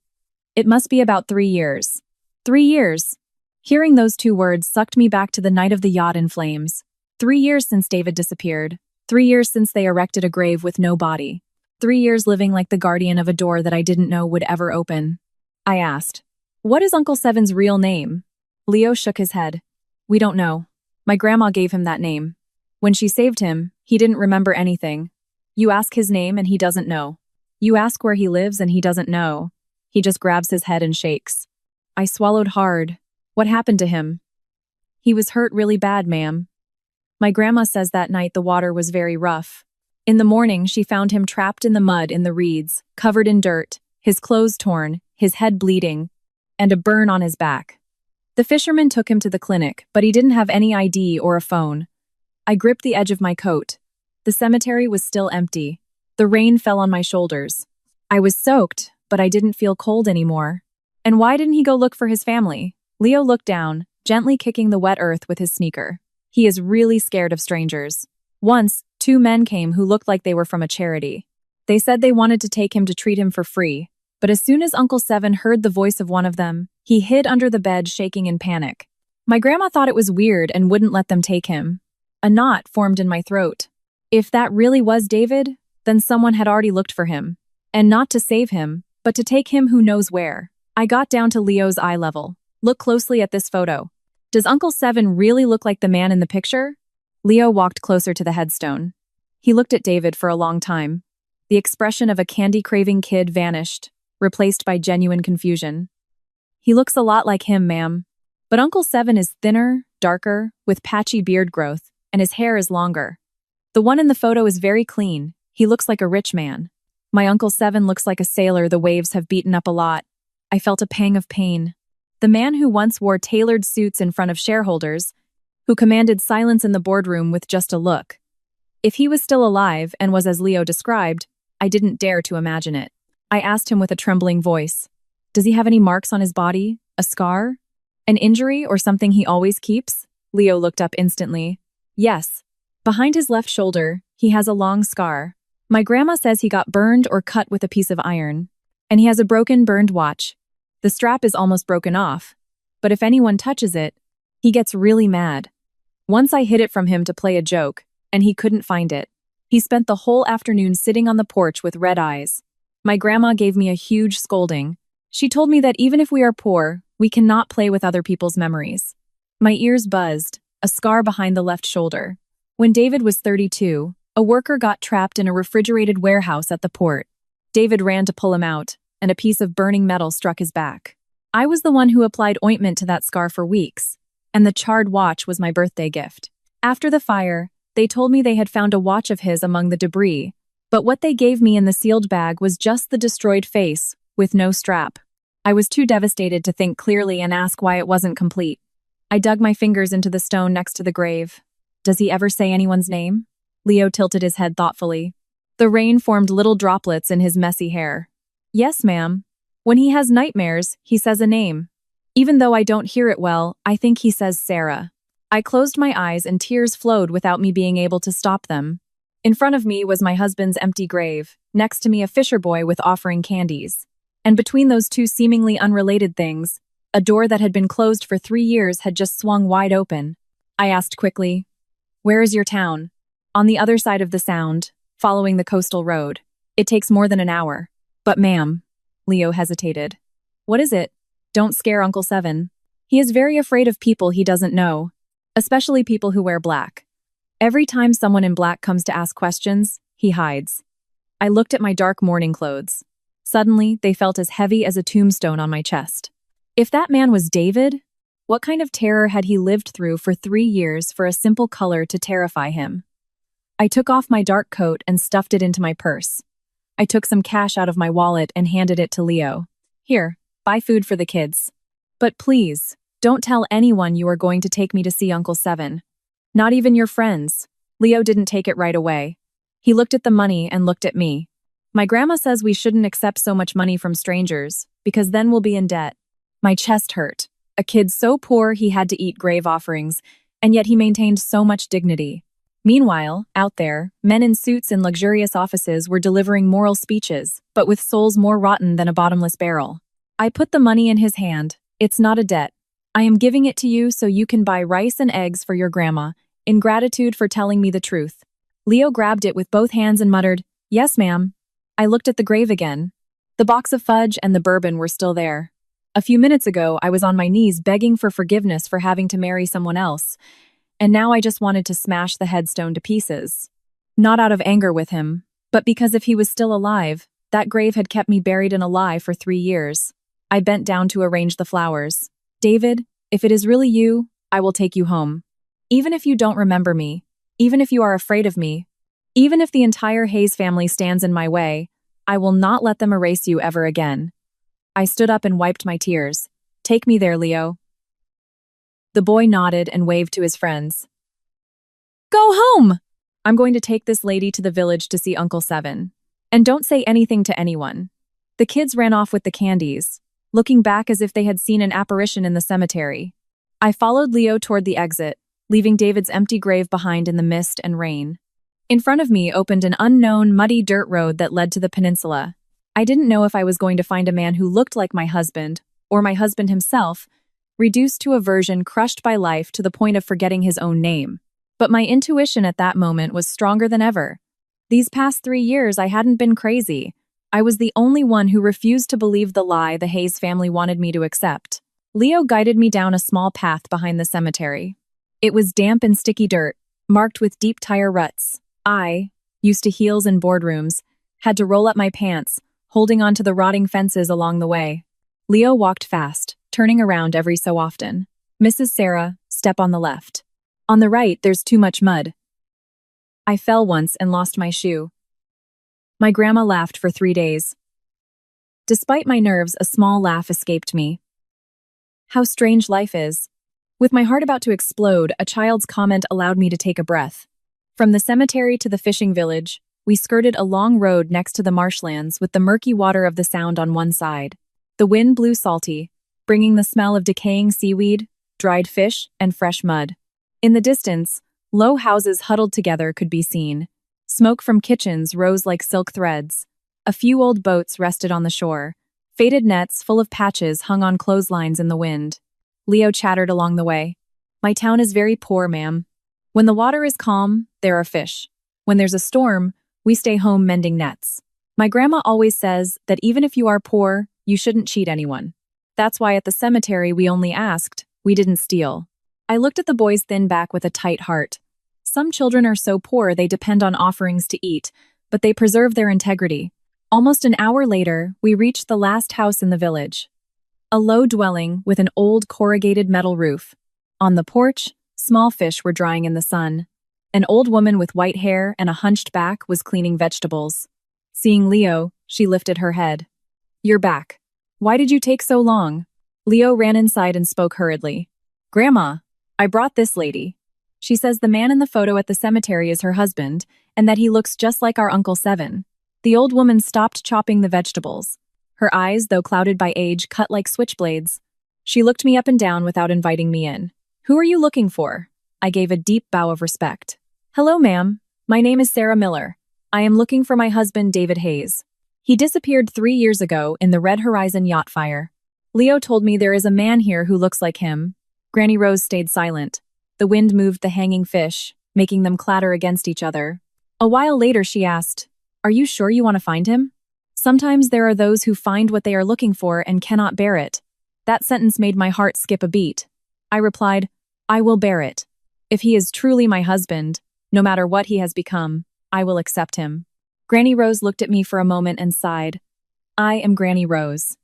Speaker 1: It must be about 3 years." 3 years! Hearing those 2 words sucked me back to the night of the yacht in flames. 3 years since David disappeared. 3 years since they erected a grave with no body. 3 years living like the guardian of a door that I didn't know would ever open. I asked, "What is Uncle Seven's real name?" Leo shook his head. "We don't know. My grandma gave him that name. When she saved him, he didn't remember anything. You ask his name and he doesn't know. You ask where he lives and he doesn't know. He just grabs his head and shakes." I swallowed hard. "What happened to him?" "He was hurt really bad, ma'am. My grandma says that night the water was very rough. In the morning, she found him trapped in the mud in the reeds, covered in dirt, his clothes torn, his head bleeding, and a burn on his back. The fisherman took him to the clinic, but he didn't have any ID or a phone. I gripped the edge of my coat. The cemetery was still empty. The rain fell on my shoulders. I was soaked, but I didn't feel cold anymore. And why didn't he go look for his family?" Leo looked down, gently kicking the wet earth with his sneaker. "He is really scared of strangers. Once, 2 men came who looked like they were from a charity. They said they wanted to take him to treat him for free, but as soon as Uncle Seven heard the voice of one of them, he hid under the bed shaking in panic. My grandma thought it was weird and wouldn't let them take him. A knot formed in my throat. If that really was David, Then someone had already looked for him. And not to save him, but to take him who knows where. I got down to Leo's eye level. Look closely at this photo. Does Uncle Seven really look like the man in the picture? Leo walked closer to the headstone. He looked at David for a long time. The expression of a candy-craving kid vanished, replaced by genuine confusion. He looks a lot like him, ma'am. But Uncle Seven is thinner, darker, with patchy beard growth, and his hair is longer. The one in the photo is very clean. He looks like a rich man. My Uncle Seven looks like a sailor the waves have beaten up a lot. I felt a pang of pain. The man who once wore tailored suits in front of shareholders, who commanded silence in the boardroom with just a look. If he was still alive and was as Leo described, I didn't dare to imagine it. I asked him with a trembling voice, "Does he have any marks on his body? A scar? An injury or something he always keeps?" Leo looked up instantly. "Yes. Behind his left shoulder, he has a long scar. My grandma says he got burned or cut with a piece of iron. And he has a broken, burned watch. The strap is almost broken off. But if anyone touches it, he gets really mad. Once I hid it from him to play a joke, and he couldn't find it. He spent the whole afternoon sitting on the porch with red eyes. My grandma gave me a huge scolding. She told me that even if we are poor, we cannot play with other people's memories." My ears buzzed, a scar behind the left shoulder. When David was 32, a worker got trapped in a refrigerated warehouse at the port. David ran to pull him out, and a piece of burning metal struck his back. I was the one who applied ointment to that scar for weeks, and the charred watch was my birthday gift. After the fire, they told me they had found a watch of his among the debris, but what they gave me in the sealed bag was just the destroyed face, with no strap. I was too devastated to think clearly and ask why it wasn't complete. I dug my fingers into the stone next to the grave. Does he ever say anyone's name? Leo tilted his head thoughtfully. The rain formed little droplets in his messy hair. Yes, ma'am. When he has nightmares, he says a name. Even though I don't hear it well, I think he says Sarah. I closed my eyes and tears flowed without me being able to stop them. In front of me was my husband's empty grave, next to me a fisher boy with offering candies. And between those two seemingly unrelated things, a door that had been closed for 3 years had just swung wide open. I asked quickly, "Where is your town?" "On the other side of the Sound, following the coastal road. It takes more than an hour." "But ma'am," Leo hesitated. "What is it? Don't scare Uncle Seven. He is very afraid of people he doesn't know, especially people who wear black. Every time someone in black comes to ask questions, he hides." I looked at my dark mourning clothes. Suddenly, they felt as heavy as a tombstone on my chest. If that man was David, what kind of terror had he lived through for 3 years for a simple color to terrify him? I took off my dark coat and stuffed it into my purse. I took some cash out of my wallet and handed it to Leo. "Here, buy food for the kids. But please, don't tell anyone you are going to take me to see Uncle Seven. Not even your friends." Leo didn't take it right away. He looked at the money and looked at me. "My grandma says we shouldn't accept so much money from strangers, because then we'll be in debt." My chest hurt. A kid so poor he had to eat grave offerings, and yet he maintained so much dignity. Meanwhile, out there, men in suits in luxurious offices were delivering moral speeches, but with souls more rotten than a bottomless barrel. I put the money in his hand. "It's not a debt. I am giving it to you so you can buy rice and eggs for your grandma, in gratitude for telling me the truth." Leo grabbed it with both hands and muttered, "Yes, ma'am." I looked at the grave again. The box of fudge and the bourbon were still there. A few minutes ago, I was on my knees begging for forgiveness for having to marry someone else, and now I just wanted to smash the headstone to pieces. Not out of anger with him, but because if he was still alive, that grave had kept me buried in a lie for 3 years. I bent down to arrange the flowers. "David, if it is really you, I will take you home. Even if you don't remember me, even if you are afraid of me, even if the entire Hayes family stands in my way, I will not let them erase you ever again." I stood up and wiped my tears. "Take me there, Leo." The boy nodded and waved to his friends. "Go home! I'm going to take this lady to the village to see Uncle Seven. And don't say anything to anyone." The kids ran off with the candies, looking back as if they had seen an apparition in the cemetery. I followed Leo toward the exit, leaving David's empty grave behind in the mist and rain. In front of me opened an unknown, muddy dirt road that led to the peninsula. I didn't know if I was going to find a man who looked like my husband, or my husband himself, reduced to a version crushed by life to the point of forgetting his own name. But my intuition at that moment was stronger than ever. These past 3 years, I hadn't been crazy. I was the only one who refused to believe the lie the Hayes family wanted me to accept. Leo guided me down a small path behind the cemetery. It was damp and sticky dirt, marked with deep tire ruts. I, used to heels in boardrooms, had to roll up my pants, holding onto the rotting fences along the way. Leo walked fast, turning around every so often. Mrs. Sarah, step on the left. On the right, there's too much mud. I fell once and lost my shoe. My grandma laughed for 3 days. Despite my nerves, a small laugh escaped me. How strange life is. With my heart about to explode, a child's comment allowed me to take a breath. From the cemetery to the fishing village, we skirted a long road next to the marshlands with the murky water of the Sound on one side. The wind blew salty, bringing the smell of decaying seaweed, dried fish, and fresh mud. In the distance, low houses huddled together could be seen. Smoke from kitchens rose like silk threads. A few old boats rested on the shore. Faded nets full of patches hung on clotheslines in the wind. Leo chattered along the way. My town is very poor, ma'am. When the water is calm, there are fish. When there's a storm, we stay home mending nets. My grandma always says that even if you are poor, you shouldn't cheat anyone. That's why at the cemetery we only asked, we didn't steal. I looked at the boy's thin back with a tight heart. Some children are so poor they depend on offerings to eat, but they preserve their integrity. Almost an hour later, we reached the last house in the village. A low dwelling with an old corrugated metal roof. On the porch, small fish were drying in the sun. An old woman with white hair and a hunched back was cleaning vegetables. Seeing Leo, she lifted her head. "You're back. Why did you take so long?" Leo ran inside and spoke hurriedly. "Grandma, I brought this lady. She says the man in the photo at the cemetery is her husband, and that he looks just like our Uncle Seven." The old woman stopped chopping the vegetables. Her eyes, though clouded by age, cut like switchblades. She looked me up and down without inviting me in. "Who are you looking for?" I gave a deep bow of respect. "Hello, ma'am. My name is Sarah Miller. I am looking for my husband, David Hayes. He disappeared 3 years ago in the Red Horizon yacht fire. Leo told me there is a man here who looks like him." Granny Rose stayed silent. The wind moved the hanging fish, making them clatter against each other. A while later, she asked, "Are you sure you want to find him?" Sometimes there are those who find what they are looking for and cannot bear it. That sentence made my heart skip a beat. I replied, "I will bear it. If he is truly my husband, no matter what he has become, I will accept him." Granny Rose looked at me for a moment and sighed. I am Granny Rose.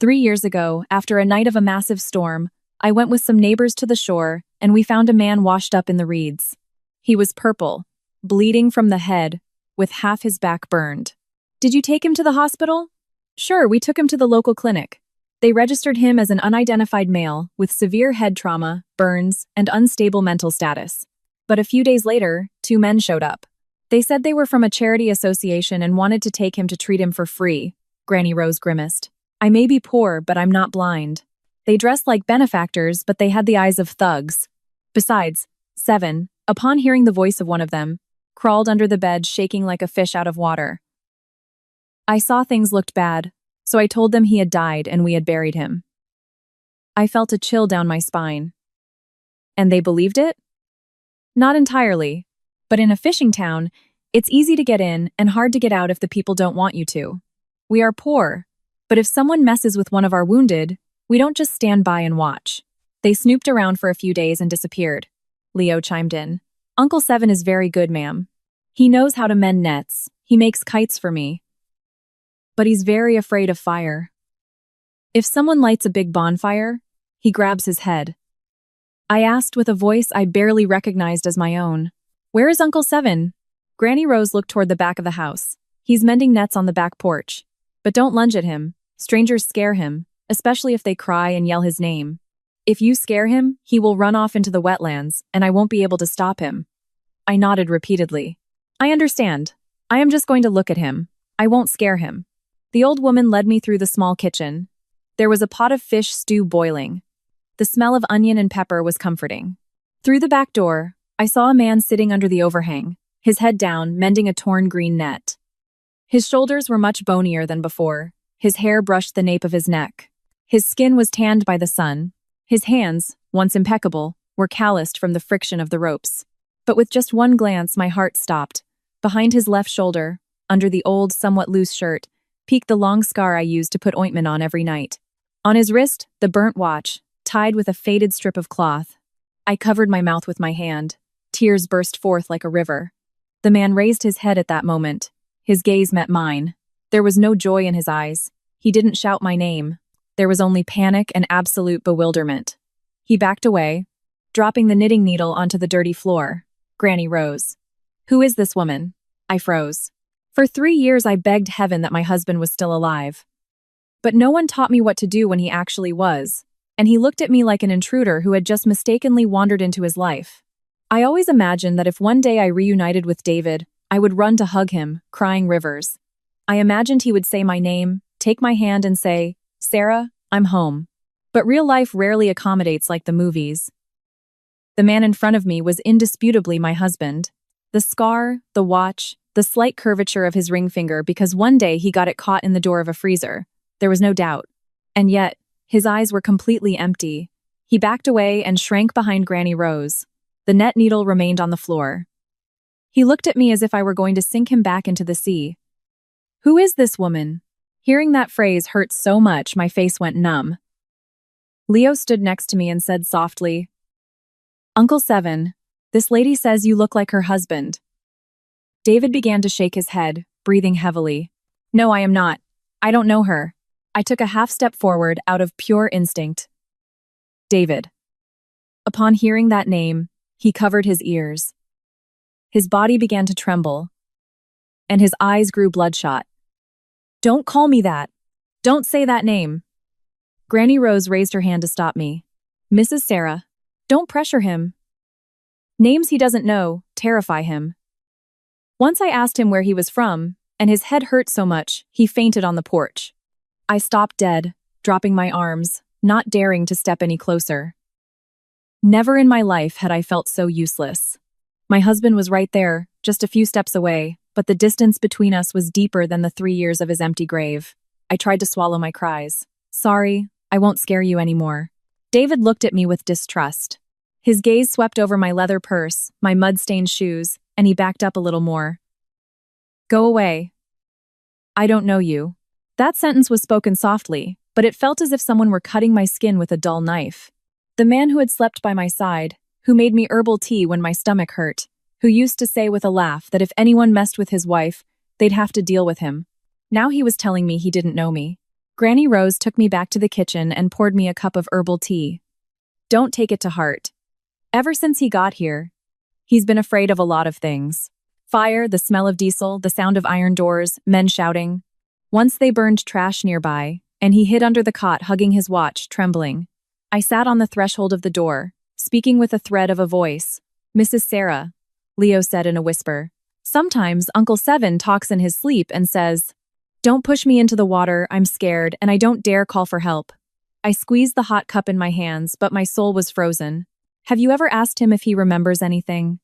Speaker 1: 3 years ago, after a night of a massive storm, I went with some neighbors to the shore, and we found a man washed up in the reeds. He was purple, bleeding from the head, with half his back burned. "Did you take him to the hospital?" "Sure, we took him to the local clinic. They registered him as an unidentified male with severe head trauma, burns, and unstable mental status. But a few days later, 2 men showed up. They said they were from a charity association and wanted to take him to treat him for free." Granny Rose grimaced. "I may be poor, but I'm not blind. They dressed like benefactors, but they had the eyes of thugs. Besides, 7, upon hearing the voice of one of them, crawled under the bed shaking like a fish out of water. I saw things looked bad, so I told them he had died and we had buried him." I felt a chill down my spine. And they believed it? Not entirely, but in a fishing town, it's easy to get in and hard to get out if the people don't want you to. We are poor, but if someone messes with one of our wounded, we don't just stand by and watch. They snooped around for a few days and disappeared. Leo chimed in. "Uncle Seven is very good, ma'am. He knows how to mend nets. He makes kites for me. But he's very afraid of fire. If someone lights a big bonfire, he grabs his head." I asked with a voice I barely recognized as my own, "Where is Uncle Seven?" Granny Rose looked toward the back of the house. "He's mending nets on the back porch. But don't lunge at him. Strangers scare him, especially if they cry and yell his name. If you scare him, he will run off into the wetlands, and I won't be able to stop him." I nodded repeatedly. "I understand. I am just going to look at him. I won't scare him." The old woman led me through the small kitchen. There was a pot of fish stew boiling. The smell of onion and pepper was comforting. Through the back door, I saw a man sitting under the overhang, his head down, mending a torn green net. His shoulders were much bonier than before. His hair brushed the nape of his neck. His skin was tanned by the sun. His hands, once impeccable, were calloused from the friction of the ropes. But with just one glance, my heart stopped. Behind his left shoulder, under the old, somewhat loose shirt, peeked the long scar I used to put ointment on every night. On his wrist, the burnt watch, tied with a faded strip of cloth. I covered my mouth with my hand. Tears burst forth like a river. The man raised his head at that moment. His gaze met mine. There was no joy in his eyes. He didn't shout my name. There was only panic and absolute bewilderment. He backed away, dropping the knitting needle onto the dirty floor. Granny rose. "Who is this woman?" I froze. For 3 years I begged heaven that my husband was still alive. But no one taught me what to do when he actually was, and he looked at me like an intruder who had just mistakenly wandered into his life. I always imagined that if one day I reunited with David, I would run to hug him, crying rivers. I imagined he would say my name, take my hand and say, "Sarah, I'm home." But real life rarely accommodates like the movies. The man in front of me was indisputably my husband. The scar, the watch, the slight curvature of his ring finger because one day he got it caught in the door of a freezer. There was no doubt. And yet, his eyes were completely empty. He backed away and shrank behind Granny Rose. The net needle remained on the floor. He looked at me as if I were going to sink him back into the sea. "Who is this woman?" Hearing that phrase hurt so much, my face went numb. Leo stood next to me and said softly, "Uncle Seven, this lady says you look like her husband." David began to shake his head, breathing heavily. "No, I am not. I don't know her." I took a half step forward out of pure instinct. David. Upon hearing that name, he covered his ears. His body began to tremble, and his eyes grew bloodshot. "Don't call me that. Don't say that name." Granny Rose raised her hand to stop me. "Mrs. Sarah, don't pressure him. Names he doesn't know terrify him." Once I asked him where he was from, and his head hurt so much, he fainted on the porch. I stopped dead, dropping my arms, not daring to step any closer. Never in my life had I felt so useless. My husband was right there, just a few steps away, but the distance between us was deeper than the 3 years of his empty grave. I tried to swallow my cries. "Sorry, I won't scare you anymore." David looked at me with distrust. His gaze swept over my leather purse, my mud-stained shoes, and he backed up a little more. "Go away. I don't know you." That sentence was spoken softly, but it felt as if someone were cutting my skin with a dull knife. The man who had slept by my side, who made me herbal tea when my stomach hurt, who used to say with a laugh that if anyone messed with his wife, they'd have to deal with him. Now he was telling me he didn't know me. Granny Rose took me back to the kitchen and poured me a cup of herbal tea. "Don't take it to heart. Ever since he got here, he's been afraid of a lot of things. Fire, the smell of diesel, the sound of iron doors, men shouting. Once they burned trash nearby, and he hid under the cot hugging his watch, trembling. I sat on the threshold of the door, speaking with a thread of a voice. "Mrs. Sarah," Leo said in a whisper. "Sometimes Uncle Seven talks in his sleep and says, 'Don't push me into the water, I'm scared, and I don't dare call for help.'" I squeezed the hot cup in my hands, but my soul was frozen. "Have you ever asked him if he remembers anything?"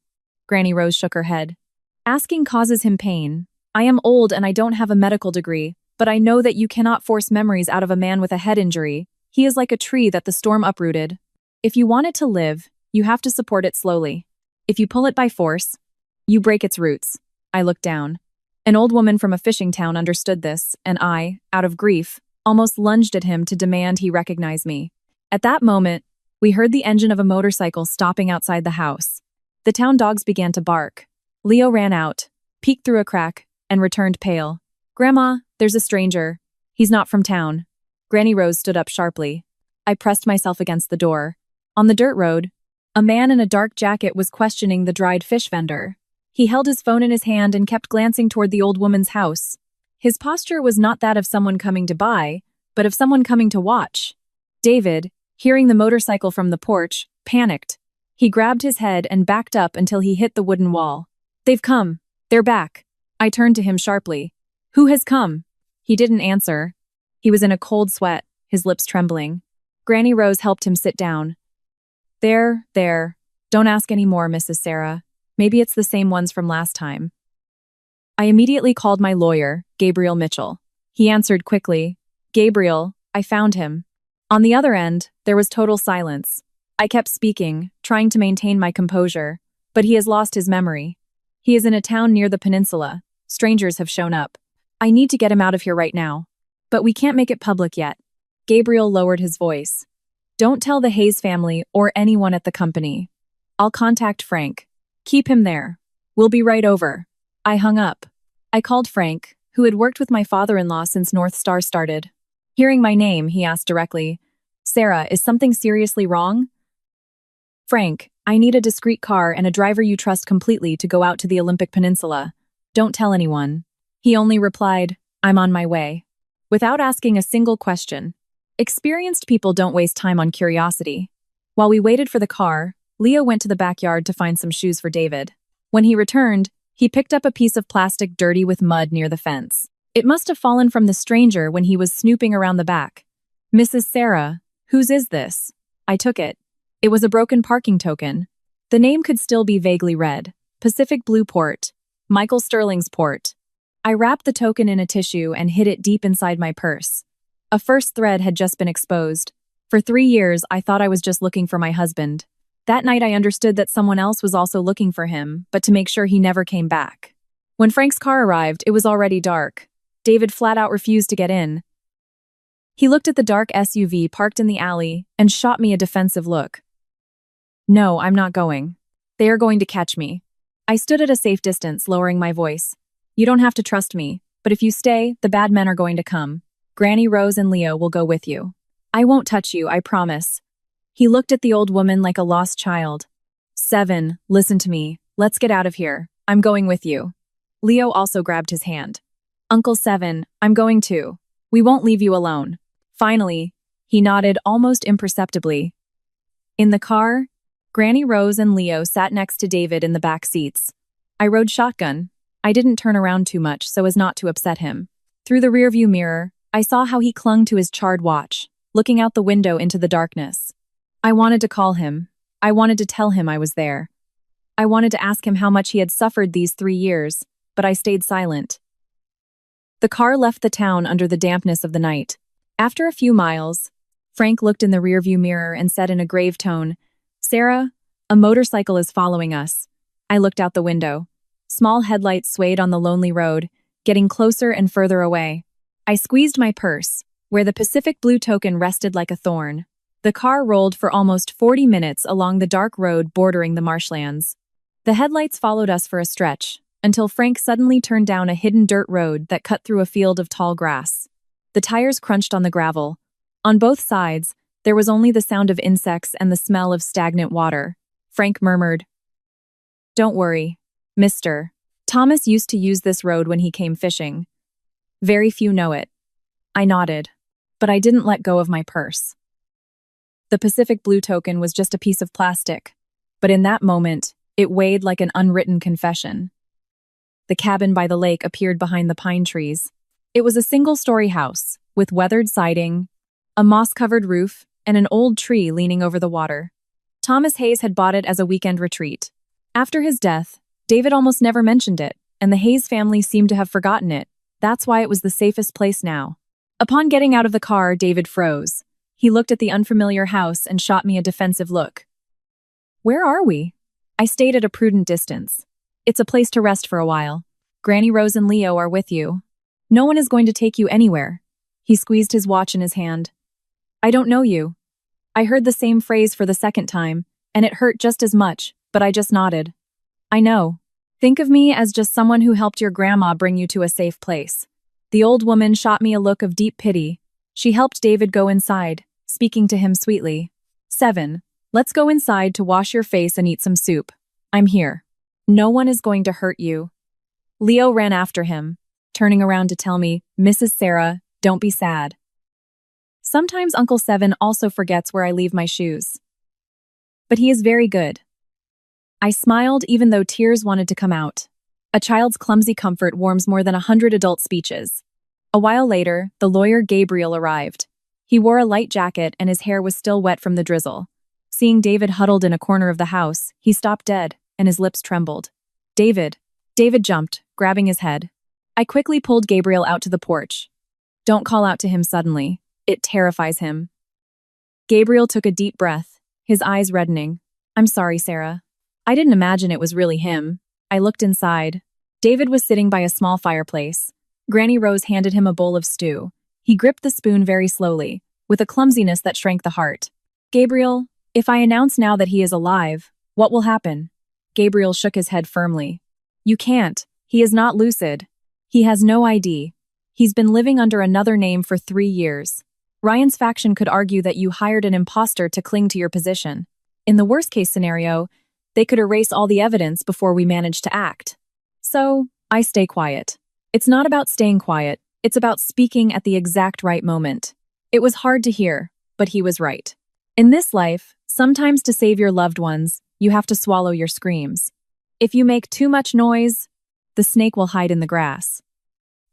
Speaker 1: Granny Rose shook her head. "Asking causes him pain. I am old and I don't have a medical degree, but I know that you cannot force memories out of a man with a head injury. He is like a tree that the storm uprooted. If you want it to live, you have to support it slowly. If you pull it by force, you break its roots." I looked down. An old woman from a fishing town understood this, and I, out of grief, almost lunged at him to demand he recognize me. At that moment, we heard the engine of a motorcycle stopping outside the house. The town dogs began to bark. Leo ran out, peeked through a crack, and returned pale. "Grandma, there's a stranger. He's not from town." Granny Rose stood up sharply. I pressed myself against the door. On the dirt road, a man in a dark jacket was questioning the dried fish vendor. He held his phone in his hand and kept glancing toward the old woman's house. His posture was not that of someone coming to buy, but of someone coming to watch. David, hearing the motorcycle from the porch, panicked. He grabbed his head and backed up until he hit the wooden wall. "They've come. They're back." I turned to him sharply. "Who has come?" He didn't answer. He was in a cold sweat, his lips trembling. Granny Rose helped him sit down. There. Don't ask any more, Mrs. Sarah. Maybe it's the same ones from last time." I immediately called my lawyer, Gabriel Mitchell. He answered quickly, "Gabriel, I found him." On the other end, there was total silence. I kept speaking, trying to maintain my composure, but he has lost his memory. He is in a town near the peninsula. Strangers have shown up. I need to get him out of here right now. But we can't make it public yet. Gabriel lowered his voice. Don't tell the Hayes family or anyone at the company. I'll contact Frank. Keep him there. We'll be right over. I hung up. I called Frank, who had worked with my father-in-law since North Star started. Hearing my name, he asked directly, Sarah, is something seriously wrong? Frank, I need a discreet car and a driver you trust completely to go out to the Olympic Peninsula. Don't tell anyone. He only replied, I'm on my way. Without asking a single question. Experienced people don't waste time on curiosity. While we waited for the car, Leo went to the backyard to find some shoes for David. When he returned, he picked up a piece of plastic dirty with mud near the fence. It must have fallen from the stranger when he was snooping around the back. Mrs. Sarah, whose is this? I took it. It was a broken parking token. The name could still be vaguely read. Pacific Blue Port. Michael Sterling's port. I wrapped the token in a tissue and hid it deep inside my purse. A first thread had just been exposed. For 3 years, I thought I was just looking for my husband. That night I understood that someone else was also looking for him, but to make sure he never came back. When Frank's car arrived, it was already dark. David flat out refused to get in. He looked at the dark SUV parked in the alley and shot me a defensive look. No, I'm not going. They are going to catch me. I stood at a safe distance, lowering my voice. You don't have to trust me, but if you stay, the bad men are going to come. Granny Rose and Leo will go with you. I won't touch you, I promise. He looked at the old woman like a lost child. 7, listen to me. Let's get out of here. I'm going with you. Leo also grabbed his hand. Uncle 7, I'm going too. We won't leave you alone. Finally, he nodded almost imperceptibly. In the car, Granny Rose and Leo sat next to David in the back seats. I rode shotgun. I didn't turn around too much so as not to upset him. Through the rearview mirror, I saw how he clung to his charred watch, looking out the window into the darkness. I wanted to call him. I wanted to tell him I was there. I wanted to ask him how much he had suffered these 3 years, but I stayed silent. The car left the town under the dampness of the night. After a few miles, Frank looked in the rearview mirror and said in a grave tone, Sarah, a motorcycle is following us. I looked out the window. Small headlights swayed on the lonely road, getting closer and further away. I squeezed my purse, where the Pacific Blue token rested like a thorn. The car rolled for almost 40 minutes along the dark road bordering the marshlands. The headlights followed us for a stretch, until Frank suddenly turned down a hidden dirt road that cut through a field of tall grass. The tires crunched on the gravel. On both sides, there was only the sound of insects and the smell of stagnant water. Frank murmured, Don't worry, mister. Thomas used to use this road when he came fishing. Very few know it. I nodded, but I didn't let go of my purse. The Pacific Blue token was just a piece of plastic, but in that moment, it weighed like an unwritten confession. The cabin by the lake appeared behind the pine trees. It was a single-story house, with weathered siding, a moss-covered roof, and an old tree leaning over the water. Thomas Hayes had bought it as a weekend retreat. After his death, David almost never mentioned it, and the Hayes family seemed to have forgotten it. That's why it was the safest place now. Upon getting out of the car, David froze. He looked at the unfamiliar house and shot me a defensive look. Where are we? I stayed at a prudent distance. It's a place to rest for a while. Granny Rose and Leo are with you. No one is going to take you anywhere. He squeezed his watch in his hand. I don't know you. I heard the same phrase for the second time, and it hurt just as much, but I just nodded. I know. Think of me as just someone who helped your grandma bring you to a safe place. The old woman shot me a look of deep pity. She helped David go inside, speaking to him sweetly. 7, let's go inside to wash your face and eat some soup. I'm here. No one is going to hurt you. Leo ran after him, turning around to tell me, Mrs. Sarah, don't be sad. Sometimes Uncle 7 also forgets where I leave my shoes. But he is very good. I smiled even though tears wanted to come out. A child's clumsy comfort warms more than 100 adult speeches. A while later, the lawyer Gabriel arrived. He wore a light jacket and his hair was still wet from the drizzle. Seeing David huddled in a corner of the house, he stopped dead, and his lips trembled. David. David jumped, grabbing his head. I quickly pulled Gabriel out to the porch. Don't call out to him suddenly. It terrifies him. Gabriel took a deep breath, his eyes reddening. I'm sorry, Sarah. I didn't imagine it was really him. I looked inside. David was sitting by a small fireplace. Granny Rose handed him a bowl of stew. He gripped the spoon very slowly, with a clumsiness that shrank the heart. Gabriel, if I announce now that he is alive, what will happen? Gabriel shook his head firmly. You can't. He is not lucid. He has no ID. He's been living under another name for 3 years. Ryan's faction could argue that you hired an imposter to cling to your position. In the worst-case scenario, they could erase all the evidence before we manage to act. So, I stay quiet. It's not about staying quiet, it's about speaking at the exact right moment. It was hard to hear, but he was right. In this life, sometimes to save your loved ones, you have to swallow your screams. If you make too much noise, the snake will hide in the grass.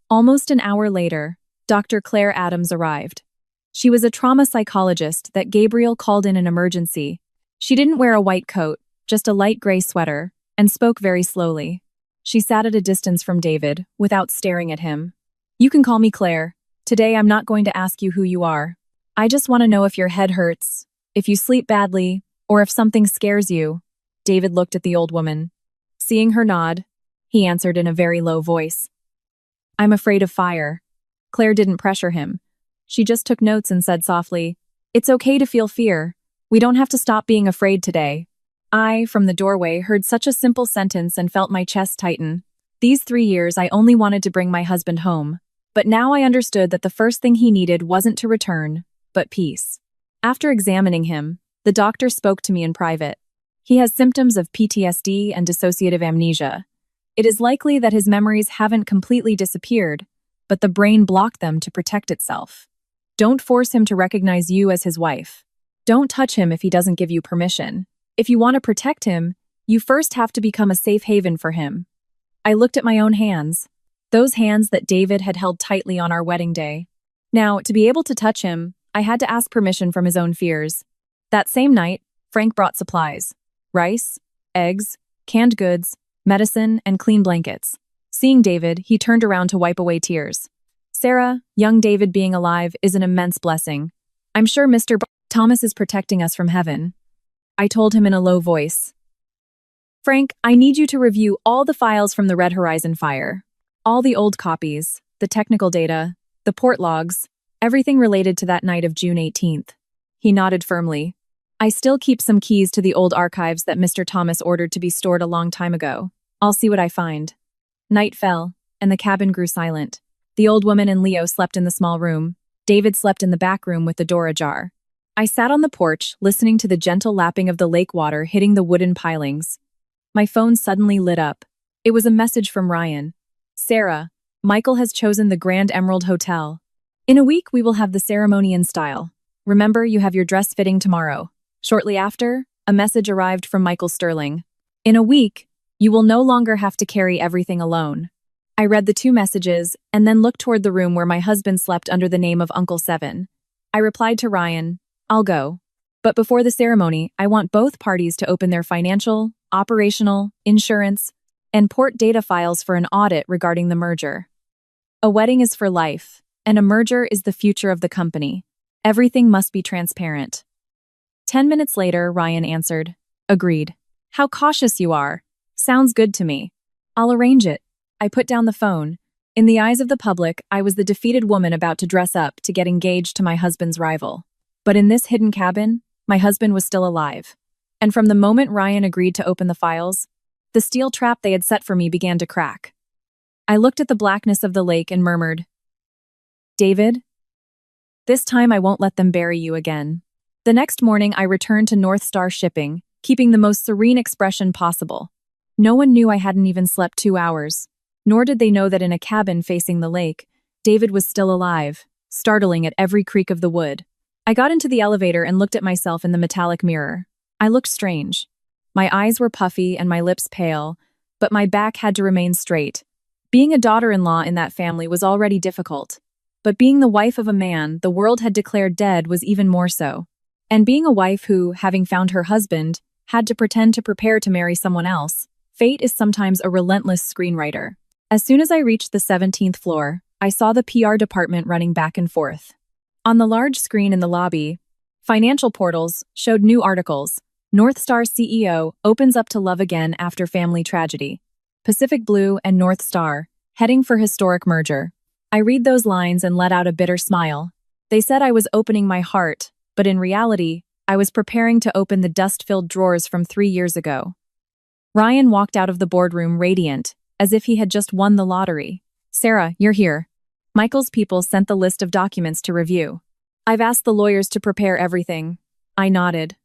Speaker 1: Almost an hour later, Dr. Claire Adams arrived. She was a trauma psychologist that Gabriel called in an emergency. She didn't wear a white coat, just a light gray sweater, and spoke very slowly. She sat at a distance from David, without staring at him. You can call me Claire. Today I'm not going to ask you who you are. I just want to know if your head hurts, if you sleep badly, or if something scares you. David looked at the old woman. Seeing her nod, he answered in a very low voice. I'm afraid of fire. Claire didn't pressure him. She just took notes and said softly, It's okay to feel fear. We don't have to stop being afraid today. I, from the doorway, heard such a simple sentence and felt my chest tighten. These 3 years I only wanted to bring my husband home. But now I understood that the first thing he needed wasn't to return, but peace. After examining him, the doctor spoke to me in private. He has symptoms of PTSD and dissociative amnesia. It is likely that his memories haven't completely disappeared, but the brain blocked them to protect itself. Don't force him to recognize you as his wife. Don't touch him if he doesn't give you permission. If you want to protect him, you first have to become a safe haven for him. I looked at my own hands, those hands that David had held tightly on our wedding day. Now, to be able to touch him, I had to ask permission from his own fears. That same night, Frank brought supplies: rice, eggs, canned goods, medicine, and clean blankets. Seeing David, he turned around to wipe away tears. Sarah, young David being alive is an immense blessing. I'm sure Mr. Thomas is protecting us from heaven. I told him in a low voice. Frank, I need you to review all the files from the Red Horizon fire. All the old copies, the technical data, the port logs, everything related to that night of June 18th. He nodded firmly. I still keep some keys to the old archives that Mr. Thomas ordered to be stored a long time ago. I'll see what I find. Night fell, and the cabin grew silent. The old woman and Leo slept in the small room. David slept in the back room with the door ajar. I sat on the porch, listening to the gentle lapping of the lake water hitting the wooden pilings. My phone suddenly lit up. It was a message from Ryan. Sarah, Michael has chosen the Grand Emerald Hotel. In a week, we will have the ceremony in style. Remember, you have your dress fitting tomorrow. Shortly after, a message arrived from Michael Sterling. In a week, you will no longer have to carry everything alone. I read the 2 messages and then looked toward the room where my husband slept under the name of Uncle Seven. I replied to Ryan, I'll go. But before the ceremony, I want both parties to open their financial, operational, insurance, and port data files for an audit regarding the merger. A wedding is for life, and a merger is the future of the company. Everything must be transparent. 10 minutes later, Ryan answered, Agreed. How cautious you are. Sounds good to me. I'll arrange it. I put down the phone. In the eyes of the public, I was the defeated woman about to dress up to get engaged to my husband's rival. But in this hidden cabin, my husband was still alive. And from the moment Ryan agreed to open the files, the steel trap they had set for me began to crack. I looked at the blackness of the lake and murmured, David, this time I won't let them bury you again. The next morning, I returned to North Star Shipping, keeping the most serene expression possible. No one knew I hadn't even slept 2 hours, nor did they know that in a cabin facing the lake, David was still alive, startling at every creak of the wood. I got into the elevator and looked at myself in the metallic mirror. I looked strange. My eyes were puffy and my lips pale, but my back had to remain straight. Being a daughter-in-law in that family was already difficult, but being the wife of a man the world had declared dead was even more so. And being a wife who, having found her husband, had to pretend to prepare to marry someone else, fate is sometimes a relentless screenwriter. As soon as I reached the 17th floor, I saw the PR department running back and forth. On the large screen in the lobby, financial portals showed new articles. North Star CEO opens up to love again after family tragedy. Pacific Blue and North Star, heading for historic merger. I read those lines and let out a bitter smile. They said I was opening my heart, but in reality, I was preparing to open the dust-filled drawers from 3 years ago. Ryan walked out of the boardroom radiant, as if he had just won the lottery. Sarah, you're here. Michael's people sent the list of documents to review. I've asked the lawyers to prepare everything. I nodded.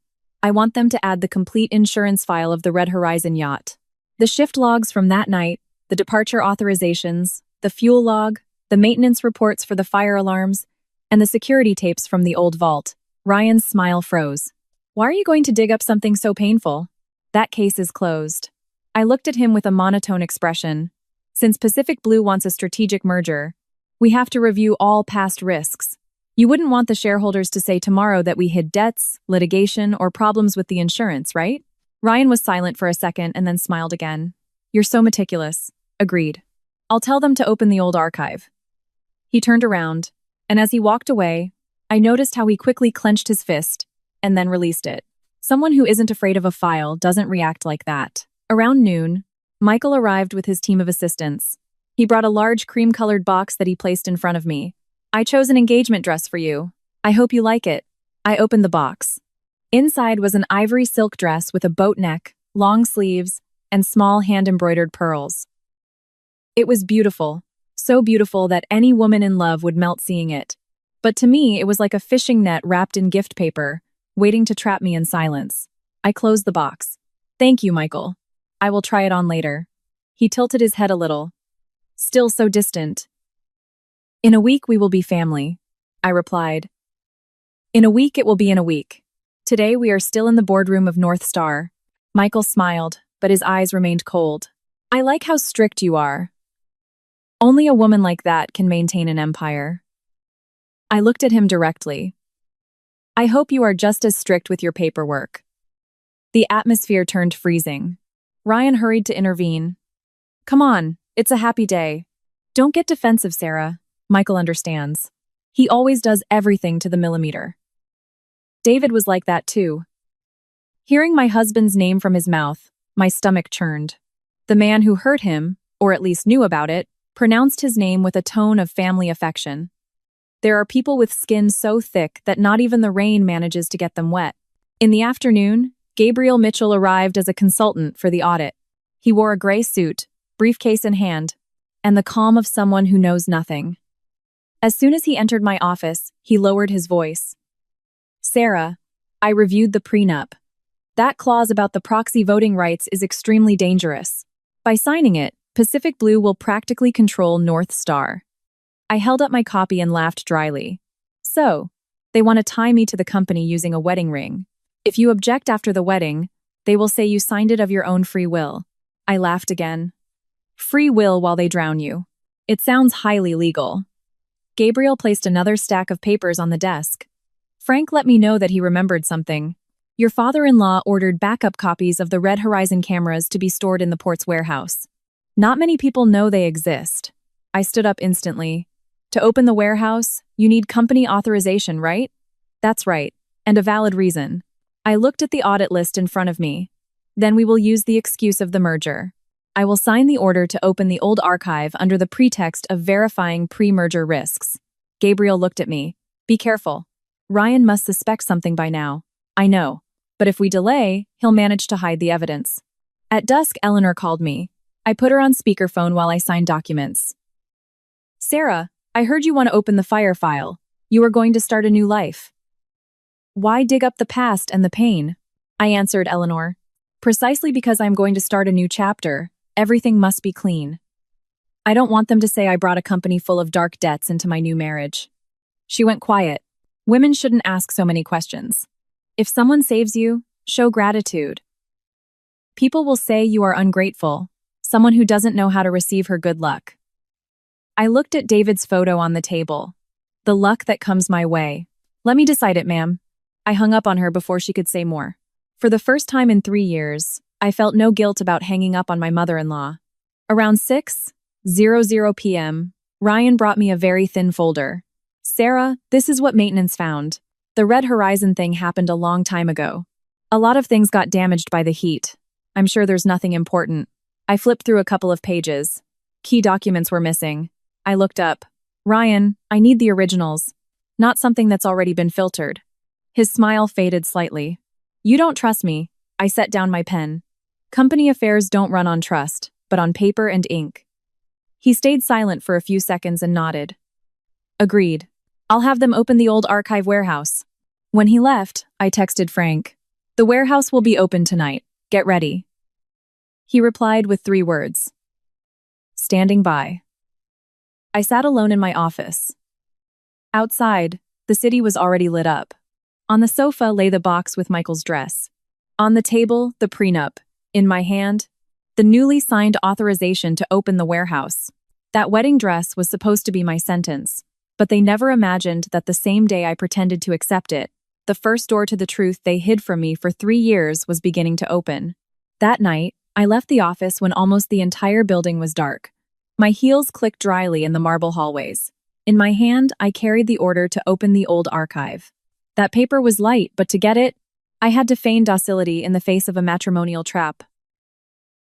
Speaker 1: I want them to add the complete insurance file of the Red Horizon yacht. The shift logs from that night, the departure authorizations, the fuel log, the maintenance reports for the fire alarms, and the security tapes from the old vault. Ryan's smile froze. Why are you going to dig up something so painful? That case is closed. I looked at him with a monotone expression. Since Pacific Blue wants a strategic merger, we have to review all past risks. You wouldn't want the shareholders to say tomorrow that we hid debts, litigation, or problems with the insurance, right? Ryan was silent for a second and then smiled again. You're so meticulous. Agreed. I'll tell them to open the old archive. He turned around, and as he walked away, I noticed how he quickly clenched his fist and then released it. Someone who isn't afraid of a file doesn't react like that. Around noon, Michael arrived with his team of assistants. He brought a large cream-colored box that he placed in front of me. I chose an engagement dress for you. I hope you like it. I opened the box. Inside was an ivory silk dress with a boat neck, long sleeves, and small hand-embroidered pearls. It was beautiful, so beautiful that any woman in love would melt seeing it. But to me, it was like a fishing net wrapped in gift paper, waiting to trap me in silence. I closed the box. Thank you, Michael. I will try it on later. He tilted his head a little. Still so distant. In a week, we will be family, I replied. In a week, it will be in a week. Today, we are still in the boardroom of North Star. Michael smiled, but his eyes remained cold. I like how strict you are. Only a woman like that can maintain an empire. I looked at him directly. I hope you are just as strict with your paperwork. The atmosphere turned freezing. Ryan hurried to intervene. Come on, it's a happy day. Don't get defensive, Sarah. Michael understands. He always does everything to the millimeter. David was like that too. Hearing my husband's name from his mouth, my stomach churned. The man who hurt him, or at least knew about it, pronounced his name with a tone of family affection. There are people with skin so thick that not even the rain manages to get them wet. In the afternoon, Gabriel Mitchell arrived as a consultant for the audit. He wore a gray suit, briefcase in hand, and the calm of someone who knows nothing. As soon as he entered my office, he lowered his voice. Sarah, I reviewed the prenup. That clause about the proxy voting rights is extremely dangerous. By signing it, Pacific Blue will practically control North Star. I held up my copy and laughed dryly. So, they want to tie me to the company using a wedding ring. If you object after the wedding, they will say you signed it of your own free will. I laughed again. Free will while they drown you. It sounds highly legal. Gabriel placed another stack of papers on the desk. Frank let me know that he remembered something. Your father-in-law ordered backup copies of the Red Horizon cameras to be stored in the port's warehouse. Not many people know they exist. I stood up instantly. To open the warehouse, you need company authorization, right? That's right, and a valid reason. I looked at the audit list in front of me. Then we will use the excuse of the merger. I will sign the order to open the old archive under the pretext of verifying pre-merger risks. Gabriel looked at me. Be careful. Ryan must suspect something by now. I know. But if we delay, he'll manage to hide the evidence. At dusk, Eleanor called me. I put her on speakerphone while I signed documents. Sarah, I heard you want to open the fire file. You are going to start a new life. Why dig up the past and the pain? I answered Eleanor. Precisely because I'm going to start a new chapter. Everything must be clean. I don't want them to say I brought a company full of dark debts into my new marriage. She went quiet. Women shouldn't ask so many questions. If someone saves you, show gratitude. People will say you are ungrateful, someone who doesn't know how to receive her good luck. I looked at David's photo on the table. The luck that comes my way. Let me decide it, ma'am. I hung up on her before she could say more. For the first time in 3 years, I felt no guilt about hanging up on my mother-in-law. Around 6:00 p.m., Ryan brought me a very thin folder. Sarah, this is what maintenance found. The Red Horizon thing happened a long time ago. A lot of things got damaged by the heat. I'm sure there's nothing important. I flipped through a couple of pages. Key documents were missing. I looked up. Ryan, I need the originals. Not something that's already been filtered. His smile faded slightly. You don't trust me. I set down my pen. Company affairs don't run on trust, but on paper and ink. He stayed silent for a few seconds and nodded. Agreed. I'll have them open the old archive warehouse. When he left, I texted Frank. The warehouse will be open tonight. Get ready. He replied with 3 words. Standing by. I sat alone in my office. Outside, the city was already lit up. On the sofa lay the box with Michael's dress. On the table, the prenup. In my hand, the newly signed authorization to open the warehouse. That wedding dress was supposed to be my sentence, but they never imagined that the same day I pretended to accept it, the first door to the truth they hid from me for 3 years was beginning to open. That night, I left the office when almost the entire building was dark. My heels clicked dryly in the marble hallways. In my hand, I carried the order to open the old archive. That paper was light, but to get it, I had to feign docility in the face of a matrimonial trap.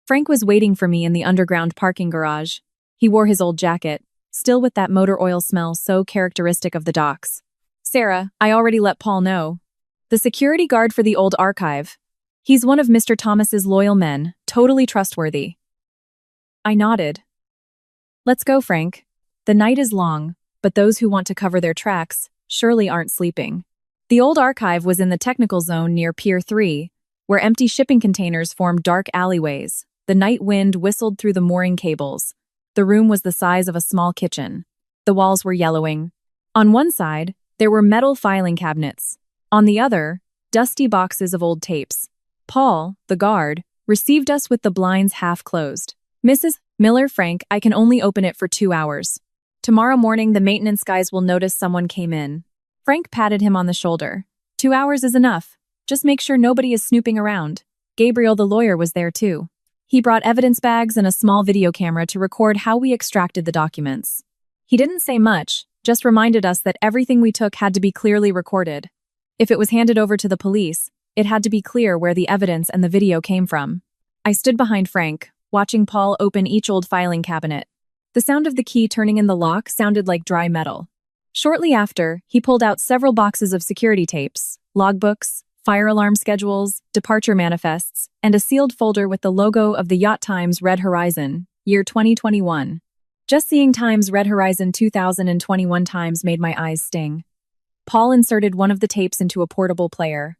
Speaker 1: Frank was waiting for me in the underground parking garage. He wore his old jacket, still with that motor oil smell so characteristic of the docks. Sarah, I already let Paul know. The security guard for the old archive. He's one of Mr. Thomas's loyal men, totally trustworthy. I nodded. Let's go, Frank. The night is long, but those who want to cover their tracks surely aren't sleeping. The old archive was in the technical zone near Pier 3, where empty shipping containers formed dark alleyways. The night wind whistled through the mooring cables. The room was the size of a small kitchen. The walls were yellowing. On one side, there were metal filing cabinets. On the other, dusty boxes of old tapes. Paul, the guard, received us with the blinds half closed. Mrs. Miller, Frank, I can only open it for 2 hours. Tomorrow morning, the maintenance guys will notice someone came in. Frank patted him on the shoulder. 2 hours is enough. Just make sure nobody is snooping around. Gabriel, the lawyer, was there too. He brought evidence bags and a small video camera to record how we extracted the documents. He didn't say much, just reminded us that everything we took had to be clearly recorded. If it was handed over to the police, it had to be clear where the evidence and the video came from. I stood behind Frank, watching Paul open each old filing cabinet. The sound of the key turning in the lock sounded like dry metal. Shortly after, he pulled out several boxes of security tapes, logbooks, fire alarm schedules, departure manifests, and a sealed folder with the logo of the Yacht Times Red Horizon, year 2021. Just seeing Times Red Horizon 2021 times made my eyes sting. Paul inserted one of the tapes into a portable player.